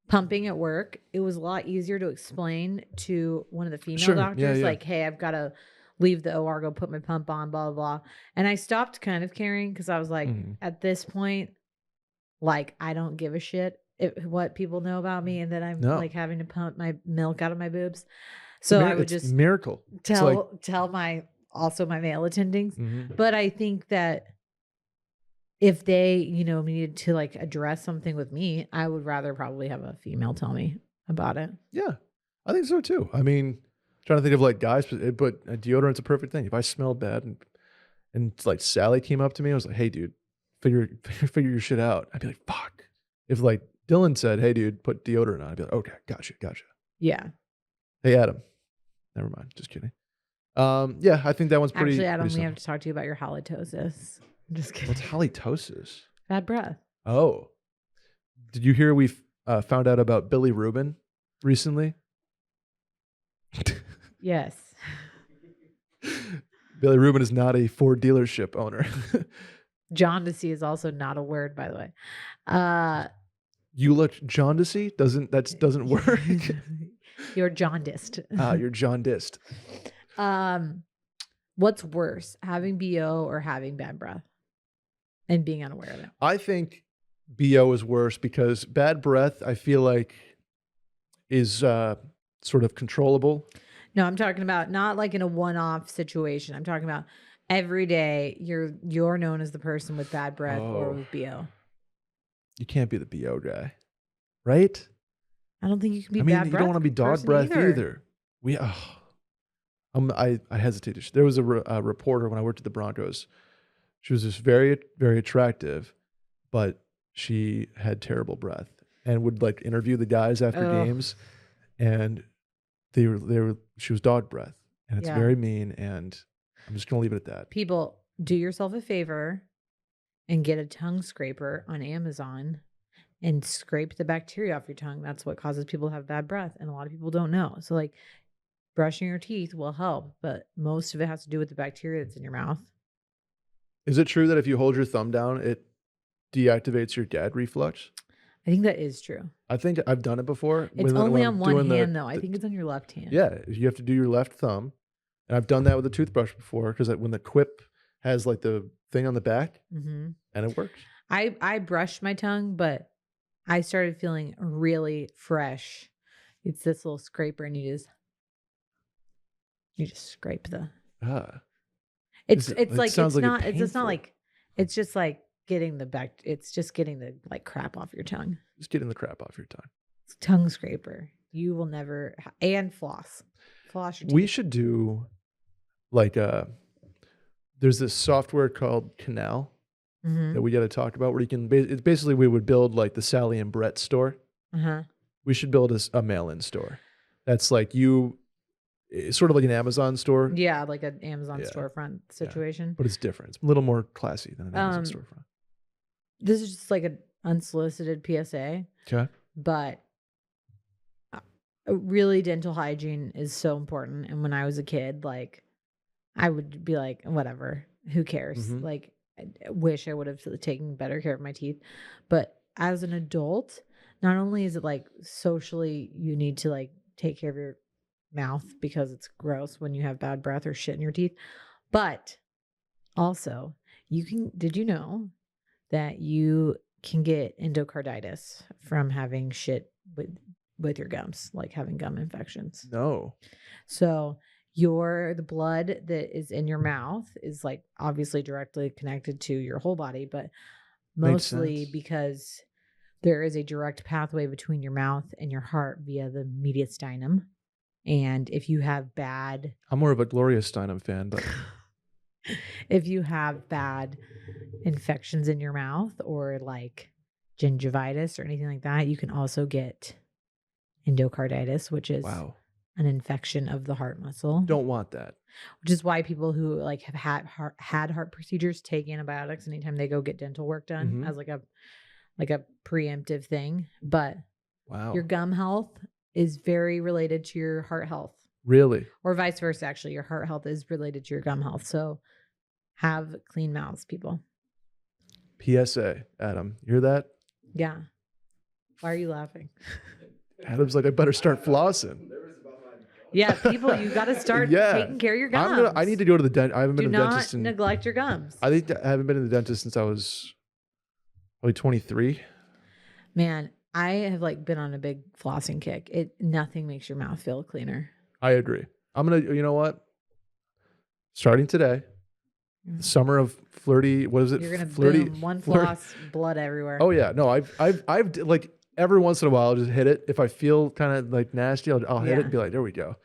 pumping at work, it was a lot easier to explain to one of the female doctors, like, hey, I've got to leave the OR, go put my pump on, blah, blah, blah. And I stopped kind of caring because I was like, at this point, like, I don't give a shit what people know about me and that I'm like having to pump my milk out of my boobs. So I would just miracle tell my male attendings. But I think that if they, needed to like address something with me, I would rather probably have a female tell me about it. Yeah, I think so too. I mean, trying to think of like guys, but deodorant's a perfect thing. If I smell bad and like Sally came up to me, I was like, hey dude, figure your shit out. I'd be like, fuck. If like Dylan said, hey dude, put deodorant on, I'd be like, okay, gotcha. Yeah. Hey Adam. Never mind. Just kidding. Yeah, I think that one's pretty. Actually, Adam, pretty we have to talk to you about your halitosis. I'm just kidding. What's halitosis? Bad breath. Oh, did you hear we found out about Billy Rubin recently? Yes. Billy Rubin is not a Ford dealership owner. Jaundice is also not a word, by the way. You look jaundicey? Doesn't work. You're jaundiced. You're jaundiced. What's worse, having BO or having bad breath and being unaware of it? I think BO is worse because bad breath, I feel like, is sort of controllable. No, I'm talking about not like in a one-off situation. I'm talking about every day you're known as the person with bad breath or with BO. You can't be the BO guy, right? I don't think you can be. I mean, you don't want to be dog breath either. I hesitate. There was a reporter when I worked at the Broncos. She was just very, very attractive, but she had terrible breath and would like interview the guys after games, and she was dog breath, and it's very mean. And I'm just gonna leave it at that. People, do yourself a favor and get a tongue scraper on Amazon and scrape the bacteria off your tongue. That's what causes people to have bad breath, and a lot of people don't know. So like brushing your teeth will help, but most of it has to do with the bacteria that's in your mouth. Is it true that if you hold your thumb down, it deactivates your gag reflex? I think that is true. I think I've done it before. It's only on one hand, though. I think it's on your left hand. Yeah, you have to do your left thumb. And I've done that with a toothbrush before because when the quip has like the thing on the back, and it works. I brushed my tongue, but I started feeling really fresh. It's this little scraper, and you just scrape the. It's just like getting the like crap off your tongue. Just getting the crap off your tongue. It's tongue scraper. You will never and floss your teeth. We should do like there's this software called Canal that we got to talk about where you can it's basically we would build like the Sally and Brett store. We should build a mail-in store. That's like it's sort of like an Amazon store. Yeah, like an Amazon storefront situation. But it's different. It's a little more classy than an Amazon storefront. This is just like an unsolicited PSA. Okay. But really, dental hygiene is so important. And when I was a kid, like, I would be like, whatever, who cares? Like, I wish I would have taken better care of my teeth. But as an adult, not only is it like socially, you need to like take care of your mouth because it's gross when you have bad breath or shit in your teeth, but also did you know that you can get endocarditis from having shit with your gums, like having gum infections? No. So the blood that is in your mouth is like obviously directly connected to your whole body, but Makes mostly sense. because there is a direct pathway between your mouth and your heart via the mediastinum. And if you have bad I'm more of a Gloria Steinem fan, but if you have bad infections in your mouth or like gingivitis or anything like that, you can also get endocarditis, which is wow. an infection of the heart muscle. Don't want that. Which is why people who like have had heart procedures take antibiotics anytime they go get dental work done Mhm. as like a preemptive thing. But Wow. your gum health is very related to your heart health, Really? or vice versa. Actually, your heart health is related to your gum health. So have clean mouths, people. PSA, Adam. You hear that? Yeah. Why are you laughing? Adam's like, I better start flossing. Yeah, people, you got to start taking care of your gums. I need to go to the dentist. I haven't Do been to the dentist not in. neglect your gums. I think I haven't been to the dentist since I was probably 23. Man, I have like been on a big flossing kick. Nothing makes your mouth feel cleaner. I agree. I'm gonna. You know what? Starting today, summer of flirty. What is it? You're gonna flirty. boom one flirt- floss, blood everywhere. Oh yeah, no. I've like every once in a while I'll just hit it. If I feel kind of like nasty, I'll hit it and be like, there we go.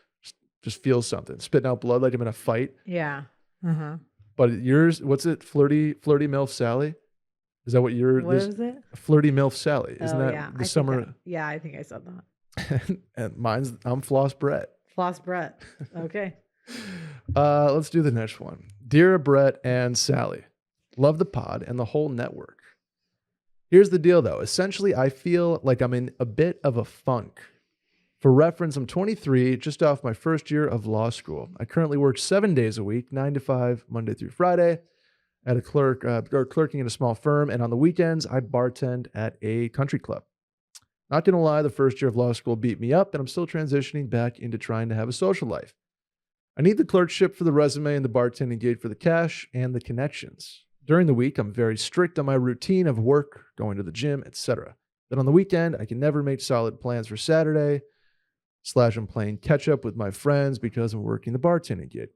Just feel something. Spitting out blood like I'm in a fight. Yeah. Uh-huh. But yours, what's it? Flirty MILF Sally? Is that what your What is it? Flirty MILF Sally? Isn't that yeah. the summer? Yeah, I think I said that. And I'm Floss Brett. Floss Brett. Okay. Let's do the next one. Dear Brett and Sally, love the pod and the whole network. Here's the deal though. Essentially, I feel like I'm in a bit of a funk. For reference, I'm 23, just off my first year of law school. I currently work 7 days a week, 9 to 5, Monday through Friday, at a clerking in a small firm. And on the weekends, I bartend at a country club. Not going to lie, the first year of law school beat me up, and I'm still transitioning back into trying to have a social life. I need the clerkship for the resume and the bartending gig for the cash and the connections. During the week, I'm very strict on my routine of work, going to the gym, etc. Then on the weekend, I can never make solid plans for Saturday, / I'm playing catch up with my friends because I'm working the bartending gig.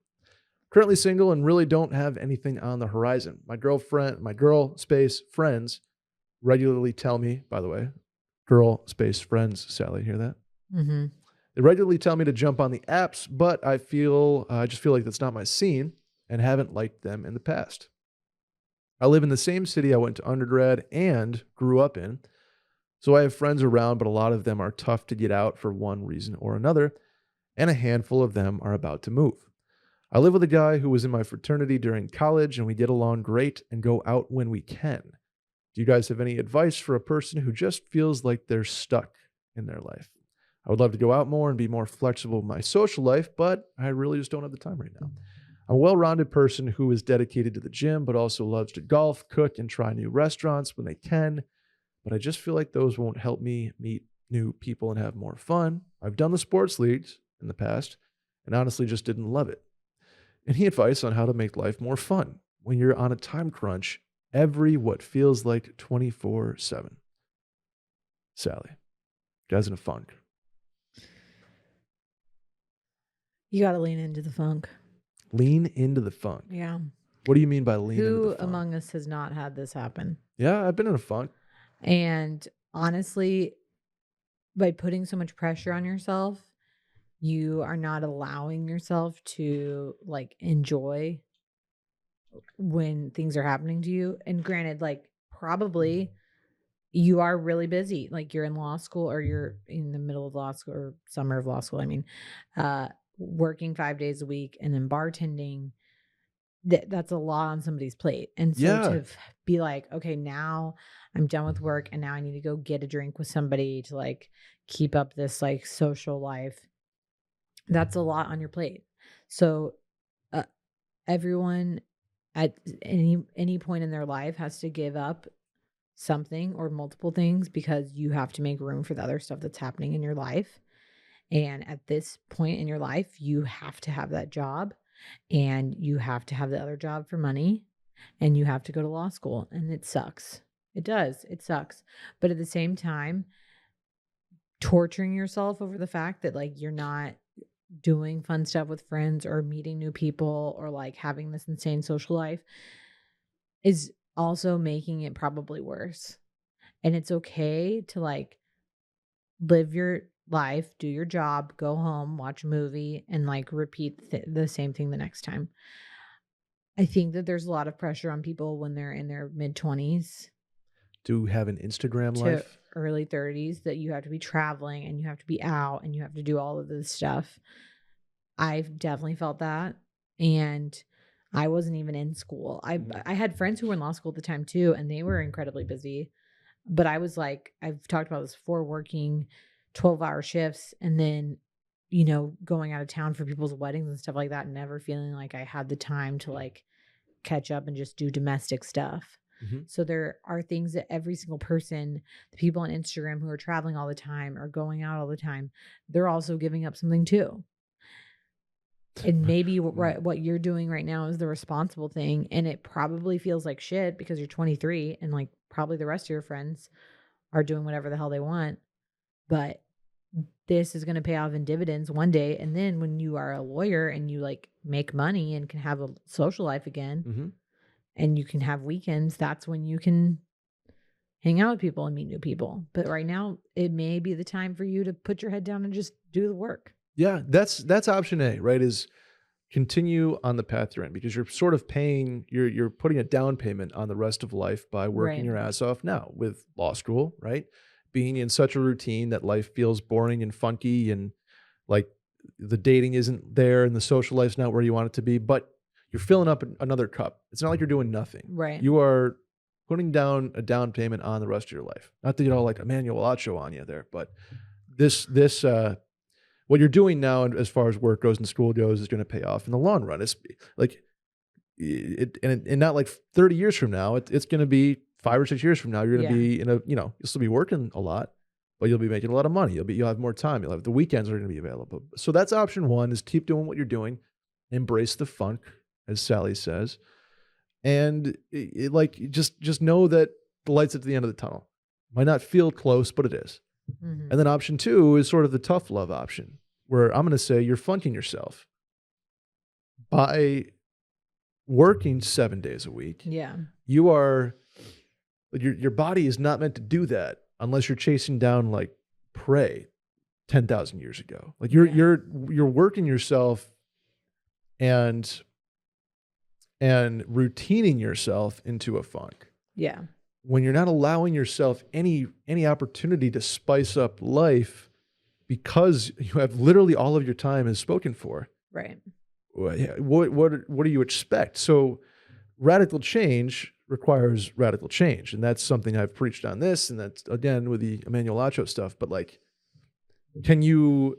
Currently single and really don't have anything on the horizon. My girl space friends regularly tell me, by the way, girl space friends, Sally, hear that? Mm-hmm. They regularly tell me to jump on the apps, but I just feel like that's not my scene and haven't liked them in the past. I live in the same city I went to undergrad and grew up in, so I have friends around, but a lot of them are tough to get out for one reason or another, and a handful of them are about to move. I live with a guy who was in my fraternity during college, and we get along great and go out when we can. Do you guys have any advice for a person who just feels like they're stuck in their life? I would love to go out more and be more flexible with my social life, but I really just don't have the time right now. I'm a well-rounded person who is dedicated to the gym, but also loves to golf, cook, and try new restaurants when they can. But I just feel like those won't help me meet new people and have more fun. I've done the sports leagues in the past and honestly just didn't love it. Any advice on how to make life more fun when you're on a time crunch every what feels like 24/7? Sally, guys in a funk. You got to lean into the funk. Lean into the funk. Yeah. What do you mean by lean into Who the funk? among us has not had this happen? Yeah, I've been in a funk. And honestly, by putting so much pressure on yourself, you are not allowing yourself to like enjoy when things are happening to you. And granted, like probably you are really busy. Like you're in law school or you're in the middle of law school or summer of law school. I mean, working 5 days a week and then bartending. That's a lot on somebody's plate. And so to be like, okay, now I'm done with work and now I need to go get a drink with somebody to like keep up this like social life. That's a lot on your plate. So everyone at any point in their life has to give up something or multiple things because you have to make room for the other stuff that's happening in your life. And at this point in your life, you have to have that job. And you have to have the other job for money and you have to go to law school. And it sucks. It does. It sucks. But at the same time, torturing yourself over the fact that like you're not doing fun stuff with friends or meeting new people or like having this insane social life is also making it probably worse. And it's okay to like live your life, do your job, go home, watch a movie, and like repeat the same thing the next time. I think that there's a lot of pressure on people when they're in their mid 20s Do have an Instagram to life? early 30s that you have to be traveling and you have to be out and you have to do all of this stuff. I've definitely felt that. And I wasn't even in school. I had friends who were in law school at the time too, and they were incredibly busy. But I was like, I've talked about this before, working 12-hour shifts and then, going out of town for people's weddings and stuff like that, never feeling like I had the time to like catch up and just do domestic stuff. Mhm. So there are things that every single person, the people on Instagram who are traveling all the time or going out all the time, they're also giving up something too. And maybe what you're doing right now is the responsible thing. And it probably feels like shit because you're 23 and like probably the rest of your friends are doing whatever the hell they want. But this is going to pay off in dividends one day. And then when you are a lawyer and you like make money and can have a social life again Mhm. and you can have weekends, that's when you can hang out with people and meet new people. But right now, it may be the time for you to put your head down and just do the work. Yeah, that's option A, right? Is continue on the path you're in because you're sort of paying, you're putting a down payment on the rest of life by working Right. your ass off now with law school, right? Being in such a routine that life feels boring and funky and like the dating isn't there and the social life's not where you want it to be, but you're filling up another cup. It's not like you're doing nothing. Right. You are putting down a down payment on the rest of your life. Not to get all like Emmanuel Acho on you there, but this what you're doing now, and as far as work goes and school goes, is going to pay off in the long run. It's like and not like 30 years from now. It's going to be 5 or 6 years from now. You're going to be in a you'll still be working a lot, but you'll be making a lot of money. You'll have more time. You'll have the weekends are going to be available. So that's option one: is keep doing what you're doing, embrace the funk, as Sally says, and like just know that the light's at the end of the tunnel. Might not feel close, but it is. Mhm. And then option two is sort of the tough love option, where I'm going to say you're funking yourself by working 7 days a week. Yeah. You are, your body is not meant to do that unless you're chasing down like prey 10,000 years ago. Like you're working yourself and routining yourself into a funk. Yeah. When you're not allowing yourself any opportunity to spice up life because you have literally all of your time is spoken for. Right. What do you expect? So radical change requires radical change. And that's something I've preached on this. And that's again with the Emmanuel Acho stuff. But like, can you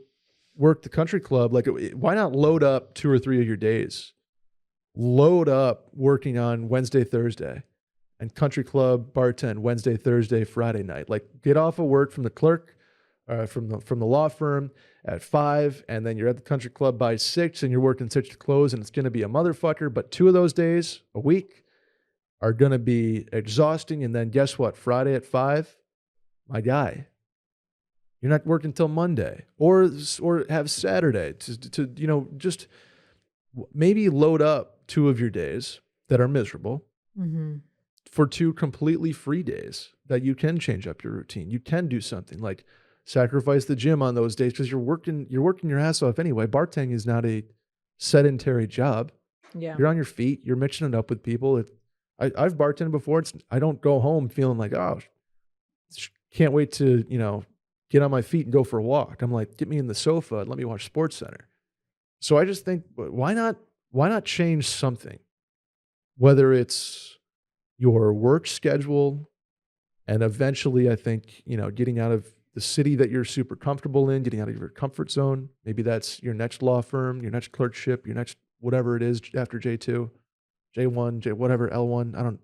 work the country club? Like, why not load up 2 or 3 of your days? Load up working on Wednesday, Thursday. And country club bartend Wednesday, Thursday, Friday night. Like get off of work from the clerk, from the law firm at 5, and then you're at the country club by 6, and you're working 6 to close, and it's going to be a motherfucker. But 2 of those days a week are going to be exhausting. And then guess what? Friday at 5, my guy, you're not working till Monday, or have Saturday to just maybe load up 2 of your days that are miserable. Mm-hmm. For 2 completely free days that you can change up your routine. You can do something like sacrifice the gym on those days because you're working your ass off anyway. Bartending is not a sedentary job. Yeah. You're on your feet. You're mixing it up with people. I've bartended before. I don't go home feeling like, oh, can't wait to, get on my feet and go for a walk. I'm like, get me in the sofa and let me watch SportsCenter. So I just think, why not change something? Whether it's your work schedule, and eventually I think, getting out of the city that you're super comfortable in, getting out of your comfort zone. Maybe that's your next law firm, your next clerkship, your next whatever it is after J2, J1, whatever, L1.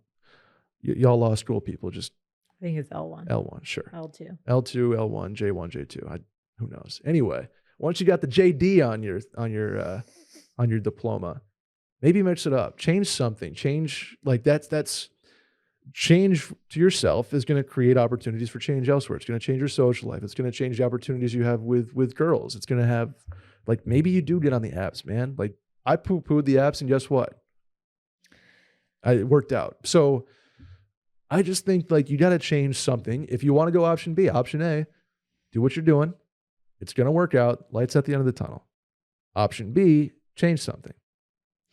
Y'all law school people, just I think it's L1. L1, sure. L2. L2, L1, J1, J2. Who knows? Anyway, once you got the JD on your diploma, maybe mix it up, change something, change like that's change to yourself is going to create opportunities for change elsewhere. It's going to change your social life. It's going to change the opportunities you have with girls. It's going to have like maybe you do get on the apps, man. Like I poo-pooed the apps and guess what? It worked out. So I just think like you got to change something. If you want to go option B, option A, do what you're doing. It's going to work out. Lights at the end of the tunnel. Option B, change something.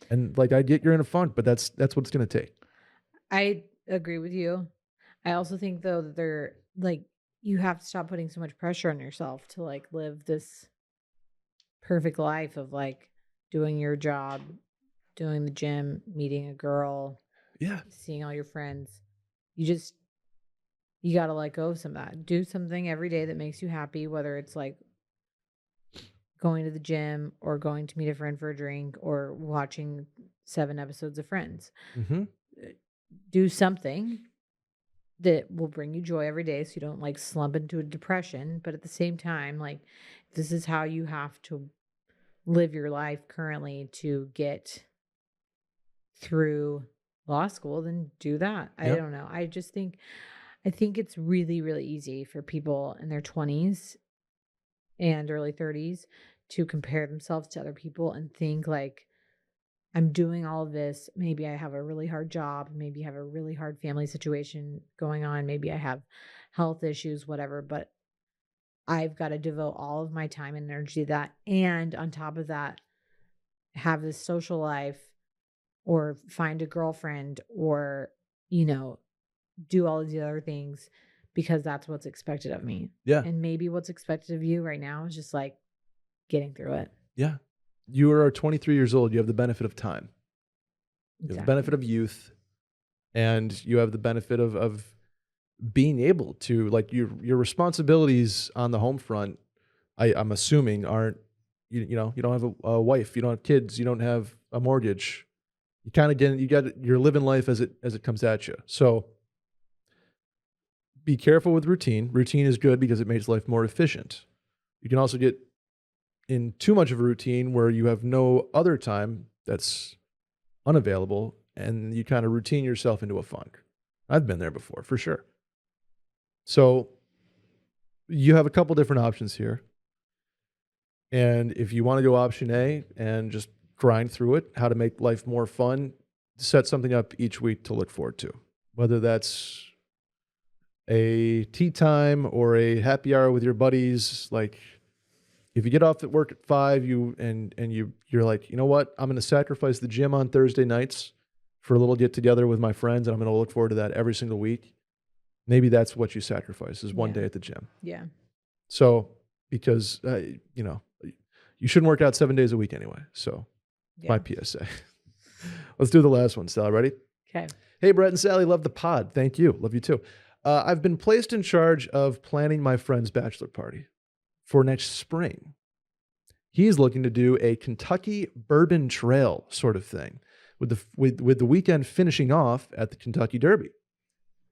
And like I get you're in a funk, but that's what it's going to take. I agree with you. I also think though that they're like you have to stop putting so much pressure on yourself to like live this perfect life of like doing your job, doing the gym, meeting a girl, Yeah. seeing all your friends. You got to let go of some of that. Do something every day that makes you happy, whether it's like going to the gym or going to meet a friend for a drink or watching 7 episodes of Friends. Mm-hmm. Do something that will bring you joy every day so you don't like slump into a depression. But at the same time, like this is how you have to live your life currently to get through law school, then do that. I Yep. don't know. I think it's really, really easy for people in their 20s and early 30s to compare themselves to other people and think like, I'm doing all of this. Maybe I have a really hard job. Maybe I have a really hard family situation going on. Maybe I have health issues, whatever. But I've got to devote all of my time and energy to that. And on top of that, have this social life or find a girlfriend or, do all of the other things because that's what's expected of me. Yeah. And maybe what's expected of you right now is just like getting through it. Yeah. You are 23 years old. You have the benefit of time. You have the benefit of youth, and you have the benefit of being able to like your responsibilities on the home front. I'm assuming aren't you don't have a wife, you don't have kids, you don't have a mortgage. You kind of you're living life as it comes at you. So be careful with routine. Routine is good because it makes life more efficient. You can also get in too much of a routine where you have no other time that's unavailable and you kind of routine yourself into a funk. I've been there before, for sure. So you have a couple different options here. And if you want to go option A and just grind through it, how to make life more fun, set something up each week to look forward to. Whether that's a tea time or a happy hour with your buddies, like if you get off at work at 5, you're like, you know what? I'm going to sacrifice the gym on Thursday nights for a little get together with my friends, and I'm going to look forward to that every single week. Maybe that's what you sacrifice is one day at the gym. Yeah. So because you shouldn't work out 7 days a week anyway. So my PSA. Let's do the last one. Sally, ready? Okay. Hey, Brett and Sally, love the pod. Thank you. Love you too. I've been placed in charge of planning my friend's bachelor party for next spring. He's looking to do a Kentucky Bourbon Trail sort of thing with the weekend finishing off at the Kentucky Derby.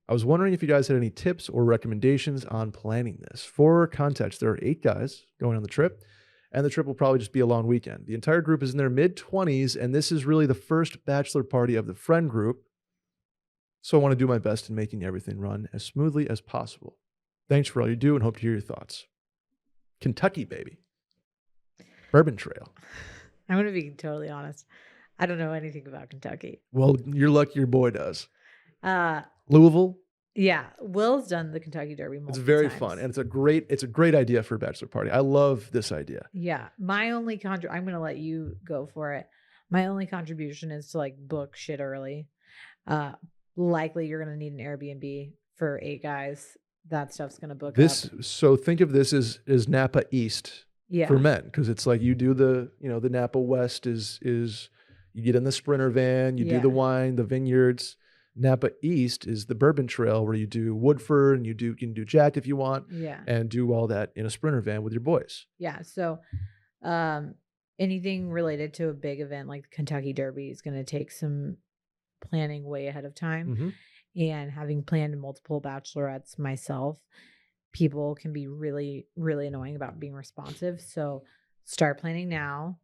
I was wondering if you guys had any tips or recommendations on planning this. For context, there are 8 guys going on the trip, and the trip will probably just be a long weekend. The entire group is in their mid-20s, and this is really the first bachelor party of the friend group. So I want to do my best in making everything run as smoothly as possible. Thanks for all you do and hope to hear your thoughts. Kentucky, baby. Bourbon Trail. I'm going to be totally honest. I don't know anything about Kentucky. Well, you're lucky your boy does. Uh, Louisville. Yeah. Will's done the Kentucky Derby multiple It's very times. fun, and it's a great idea for a bachelor party. I love this idea. Yeah. My only I'm going to let you go for it. My only contribution is to like book shit early. Likely you're going to need an Airbnb for 8 guys. That stuff's going to book up. So think of this as Napa East for men, because it's like you do the Napa West is you get in the Sprinter van, you do the wine, the vineyards. Napa East is the Bourbon Trail where you do Woodford and you can do Jack if you want, and do all that in a Sprinter van with your boys. Yeah. So anything related to a big event like the Kentucky Derby is going to take some planning way ahead of time. Mm-hmm. And having planned multiple bachelorettes myself, people can be really, really annoying about being responsive. So start planning now,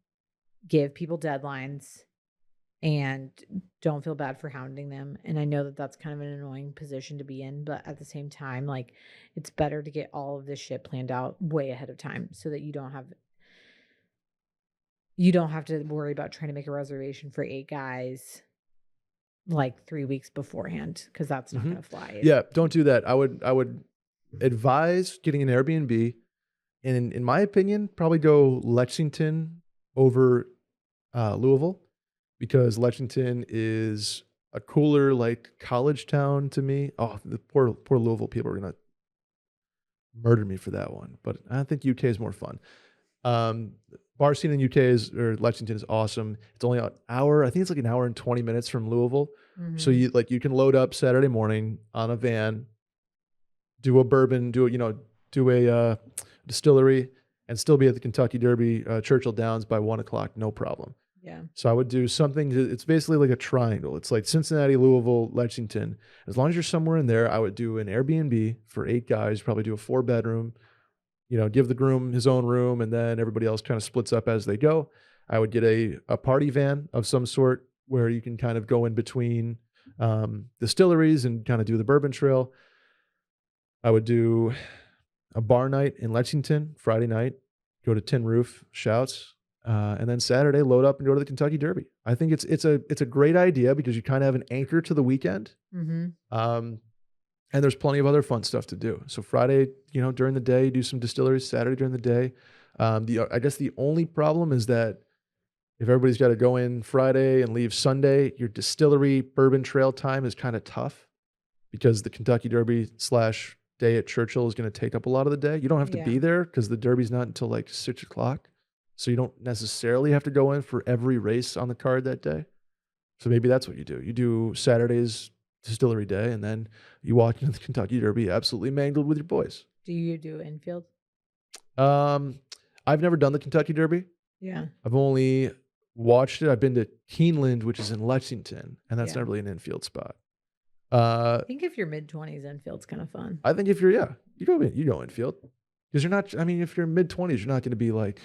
give people deadlines, and don't feel bad for hounding them. And I know that that's kind of an annoying position to be in, but at the same time, like it's better to get all of this shit planned out way ahead of time so that you don't have you don't have to worry about trying to make a reservation for 8 guys like 3 weeks beforehand because that's not going to fly. Yeah, don't do that. I would advise getting an Airbnb, and in my opinion, probably go Lexington over Louisville, because Lexington is a cooler like college town to me. Oh, the poor Louisville people are gonna murder me for that one, but I think UK is more fun. Bar scene in UK or Lexington is awesome. It's only an hour. I think it's like an hour and 20 minutes from Louisville. So you can load up Saturday morning on a van, do a bourbon, do a distillery, and still be at the Kentucky Derby, Churchill Downs by 1:00, no problem. Yeah. So I would do something. It's basically like a triangle. It's like Cincinnati, Louisville, Lexington. As long as you're somewhere in there, I would do an Airbnb for 8 guys. Probably do a 4-bedroom. Give the groom his own room, and then everybody else kind of splits up as they go. I would get a party van of some sort where you can kind of go in between distilleries and kind of do the bourbon trail. I would do a bar night in Lexington, Friday night, go to Tin Roof, Shouts, and then Saturday load up and go to the Kentucky Derby. I think it's a great idea because you kind of have an anchor to the weekend. And there's plenty of other fun stuff to do. So Friday, during the day, do some distilleries. Saturday during the day. I guess the only problem is that if everybody's got to go in Friday and leave Sunday, your distillery bourbon trail time is kind of tough because the Kentucky Derby / day at Churchill is going to take up a lot of the day. You don't have to be there because the Derby's not until like 6:00. So you don't necessarily have to go in for every race on the card that day. So maybe that's what you do. You do Saturday's distillery day, and then you walk into the Kentucky Derby absolutely mangled with your boys. Do you do infield? I've never done the Kentucky Derby. Yeah. I've only watched it. I've been to Keeneland, which is in Lexington, and that's not really an infield spot. I think if you're mid-20s, infield's kind of fun. I think if you're you go infield because you're not. I mean, if you're mid-20s, you're not going to be like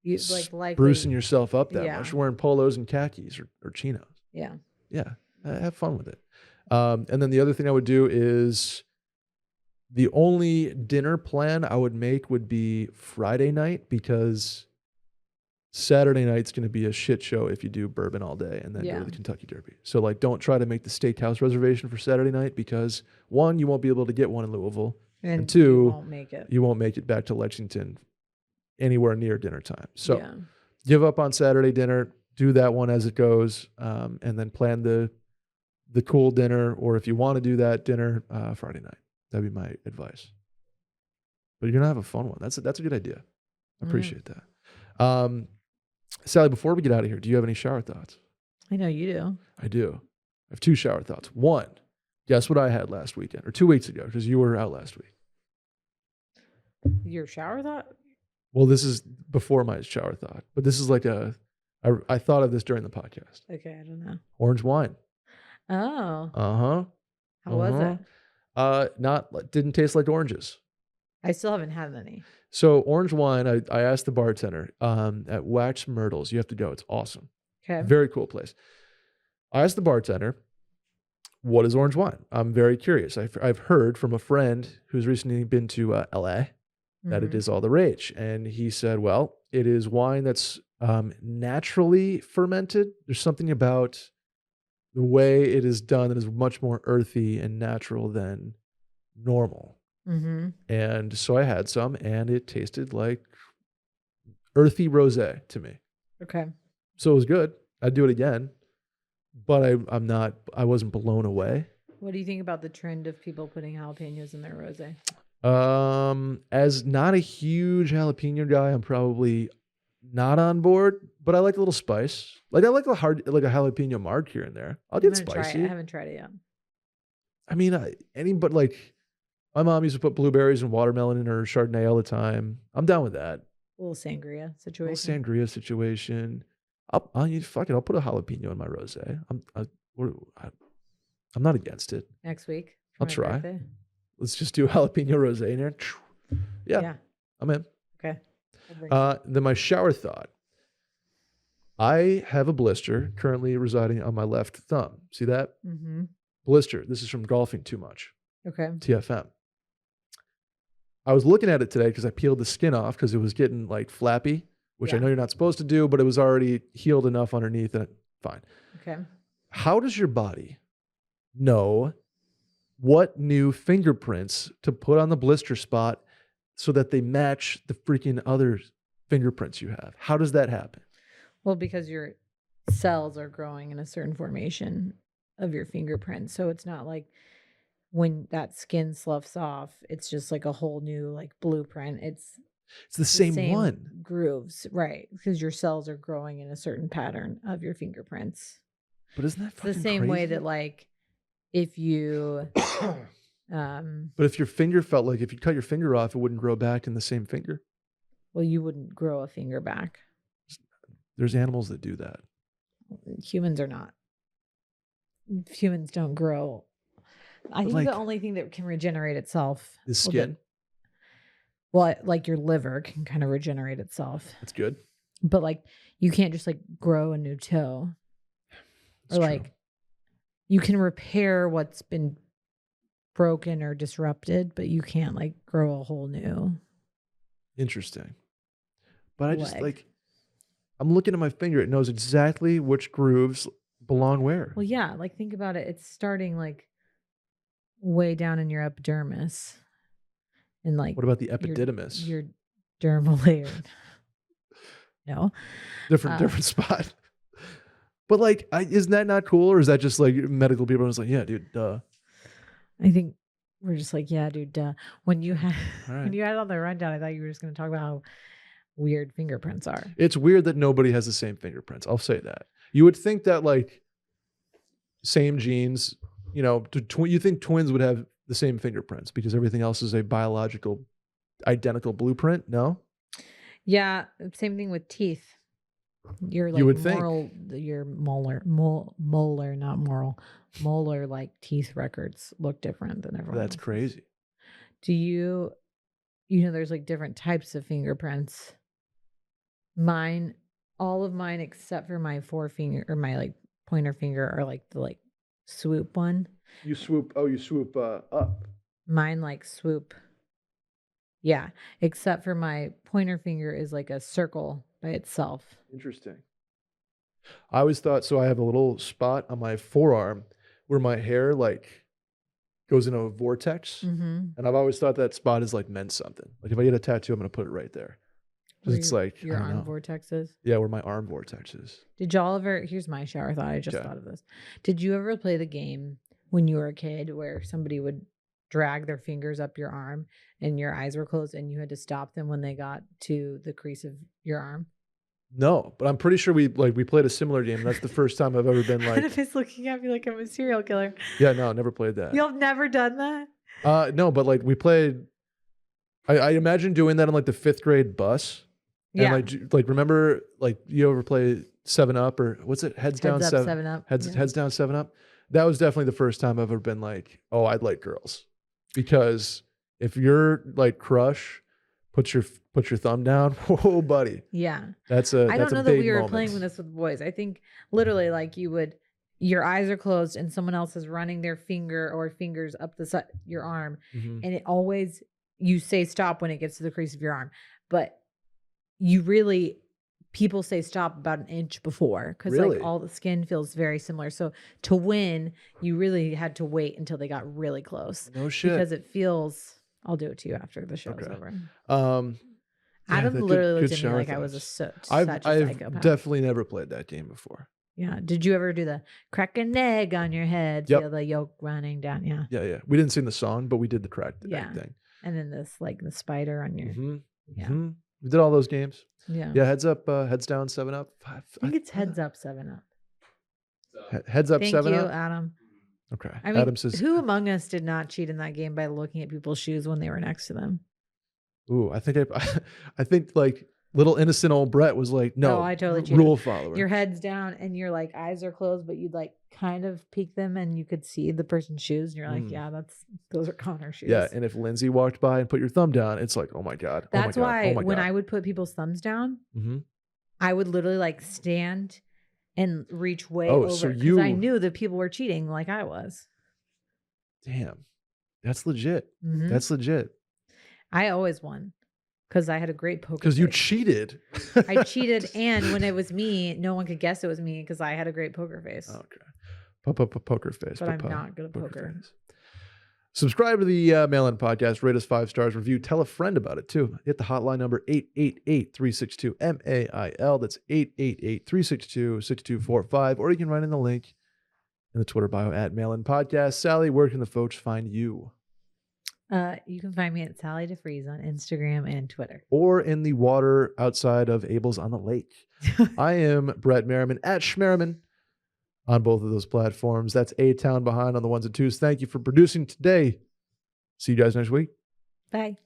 sprucing yourself up that much. You're wearing polos and khakis or chinos. Yeah. Yeah. Have fun with it. And then the other thing I would do is the only dinner plan I would make would be Friday night, because Saturday night's going to be a shit show if you do bourbon all day and then go to the Kentucky Derby. So like, don't try to make the steakhouse reservation for Saturday night because 1, you won't be able to get one in Louisville, and 2, you won't make it back to Lexington anywhere near dinner time. So give up on Saturday dinner, do that one as it goes, and then plan the cool dinner, or if you want to do that dinner, Friday night. That'd be my advice. But you're gonna have a fun one. That's a good idea. I appreciate that. Sally, before we get out of here, do you have any shower thoughts? I know you do. I do. I have 2 shower thoughts. 1, guess what I had last weekend or 2 weeks ago, because you were out last week. Your shower thought? Well, this is before my shower thought, but this is like I thought of this during the podcast. Okay, I don't know. Orange wine. Oh. How was it? Didn't taste like oranges. I still haven't had any. So orange wine, I asked the bartender at Wax Myrtles. You have to go. It's awesome. Okay. Very cool place. I asked the bartender, what is orange wine? I'm very curious. I've heard from a friend who's recently been to LA that it is all the rage. And he said, well, it is wine that's naturally fermented. There's something about the way it is done that is much more earthy and natural than normal. And so I had some, and it tasted like earthy rosé to me. Okay. So it was good. I'd do it again, but I wasn't blown away. What do you think about the trend of people putting jalapenos in their rosé? As not a huge jalapeno guy, I'm probably not on board, but I like a little spice. Like I like a jalapeno mark here and there. I'll get spicy. I haven't tried it yet. I mean, but like my mom used to put blueberries and watermelon in her Chardonnay all the time. I'm down with that. A little sangria situation. I'll put a jalapeno in my rosé. I'm not against it. Next week. I'll try. Birthday. Let's just do jalapeno rosé in there. Yeah. I'm in. Okay. Then my shower thought. I have a blister currently residing on my left thumb. See that? Blister. This is from golfing too much. Okay. TFM. I was looking at it today because I peeled the skin off because it was getting like flappy. which I Yeah. know you're not supposed to do, but it was already healed enough underneath and fine. Okay. How does your body know what new fingerprints to put on the blister spot so that they match the freaking other fingerprints you have? How does that happen? Well, because your cells are growing in a certain formation of your fingerprint. So it's not like when that skin sloughs off, it's just like a whole new like blueprint. It's It's the same one. grooves, right? Because your cells are growing in a certain pattern of your fingerprints. But isn't that It's the fucking same way crazy? that like if you But if your finger felt like if you cut your finger off, it wouldn't grow back in the same finger. well, you wouldn't grow a finger back. There's animals that do that. Humans are not. Humans don't grow. I think like- the only thing that can regenerate itself Is well, skin. well, like your liver can kind of regenerate itself, That's good. but like you can't just like grow a new toe, That's or true. like you can repair what's been broken or disrupted, but you can't like grow a whole new. Interesting. But I just leg. like, I'm looking at my finger. It knows exactly which grooves belong where. Well, yeah, like think about it. It's starting like way down in your epidermis, and like What about the your- epididymis? your dermal layer. No, Different spot. But like, isn't that not cool? Or is that just like medical people are just like, yeah, dude, duh. I think we're just like, yeah, dude. Duh. When you had All when right. you had it on the rundown, I thought you were just going to talk about how weird fingerprints are. It's weird that nobody has the same fingerprints. I'll say that. You would think that like same genes, you know, you think twins would have the same fingerprints because everything else is a biological identical blueprint. No? Yeah, same thing with teeth. Your like You would think. your molar, not moral, molar like teeth records look different than everyone That's else's. crazy. Do you know there's like different types of fingerprints? Mine, all of mine except for my forefinger or my like pointer finger are like the like swoop one. You swoop up. Mine like swoop. Yeah, except for my pointer finger is like a circle by itself. Interesting. I always thought so. I have a little spot on my forearm where my hair like goes into a vortex, Mm-hmm. and I've always thought that spot is like meant something. Like if I get a tattoo, I'm gonna put it right there. 'Cause it's like your I don't arm know. vortexes. Yeah, where my arm vortex is. Did y'all ever? Here's my shower thought. I just Okay. thought of this. Did you ever play the game when you were a kid where somebody would drag their fingers up your arm and your eyes were closed and you had to stop them when they got to the crease of your arm? No, but I'm pretty sure we played a similar game. That's the first time I've ever been like, It's looking at me like I'm a serial killer. yeah, no, never played that. You've never done that? No, but like we played. I imagine doing that on like the 5th grade bus. And Yeah. like remember like you ever play 7-Up or what's it? Heads down Heads up, 7 7 Up. Heads Yeah. heads down 7-Up. That was definitely the first time I've ever been like, oh, I'd like girls, because if your like crush puts your thumb down, whoa, buddy, Yeah. that's a I that's don't know a that big we were moment. playing with this with boys. I think literally like your eyes are closed and someone else is running their finger or fingers up the side your arm, Mhm. and it always you say stop when it gets to the crease of your arm, but you really people say stop about an inch before because Really? like all the skin feels very similar. So to win, you really had to wait until they got really close No shit. because it feels. I'll do it to you after the show's Okay. over. Yeah, Adam that literally good looked at me shower like I was thoughts. such a I've psychopath. definitely never played that game before. Yeah. Did you ever do the crack an egg on your head? Yep. Feel the yolk running down. Yeah. Yeah. We didn't sing the song, but we did the crack Yeah. thing. And then this like the spider on your. Mm-hmm. Yeah. Mm-hmm. We did all those games. Yeah. Yeah, heads up, heads down, 7-Up. I think it's heads up, 7 Up. Heads up, Thank 7-Up. you, Adam. Okay. I mean, Adam says, who among us did not cheat in that game by looking at people's shoes when they were next to them? "Ooh, I think I think like little innocent old Brett was like, no, I totally cheated. rule follower." Your head's down and your like eyes are closed, but you'd like kind of peek them and you could see the person's shoes. And you're like, Mm. yeah, those are Connor's shoes. Yeah, and if Lindsay walked by and put your thumb down, it's like, oh my god. That's oh my why god, oh my when god. I would put people's thumbs down, Mm-hmm. I would literally like stand and reach way Oh, over so because I you- knew that people were cheating like I was. Damn, that's legit. Mhm. That's legit. I always won. because I had a great poker Because you face. cheated. I cheated, and when it was me, no one could guess it was me because I had a great poker face. Okay. Poker face. But I'm not good at poker. Face. Subscribe to the Mail-In Podcast. Rate us 5 stars. Review. Tell a friend about it, too. Hit the hotline number 888-362-MAIL. That's 888-362-6245. Or you can write in the link in the Twitter bio at Mail-In Podcast. Sally, where can the folks find you? You can find me at Sally DeFreeze on Instagram and Twitter. Or in the water outside of Abel's on the Lake. I am Brett Merriman at Schmerriman on both of those platforms. That's A-Town Behind on the ones and twos. Thank you for producing today. See you guys next week. Bye.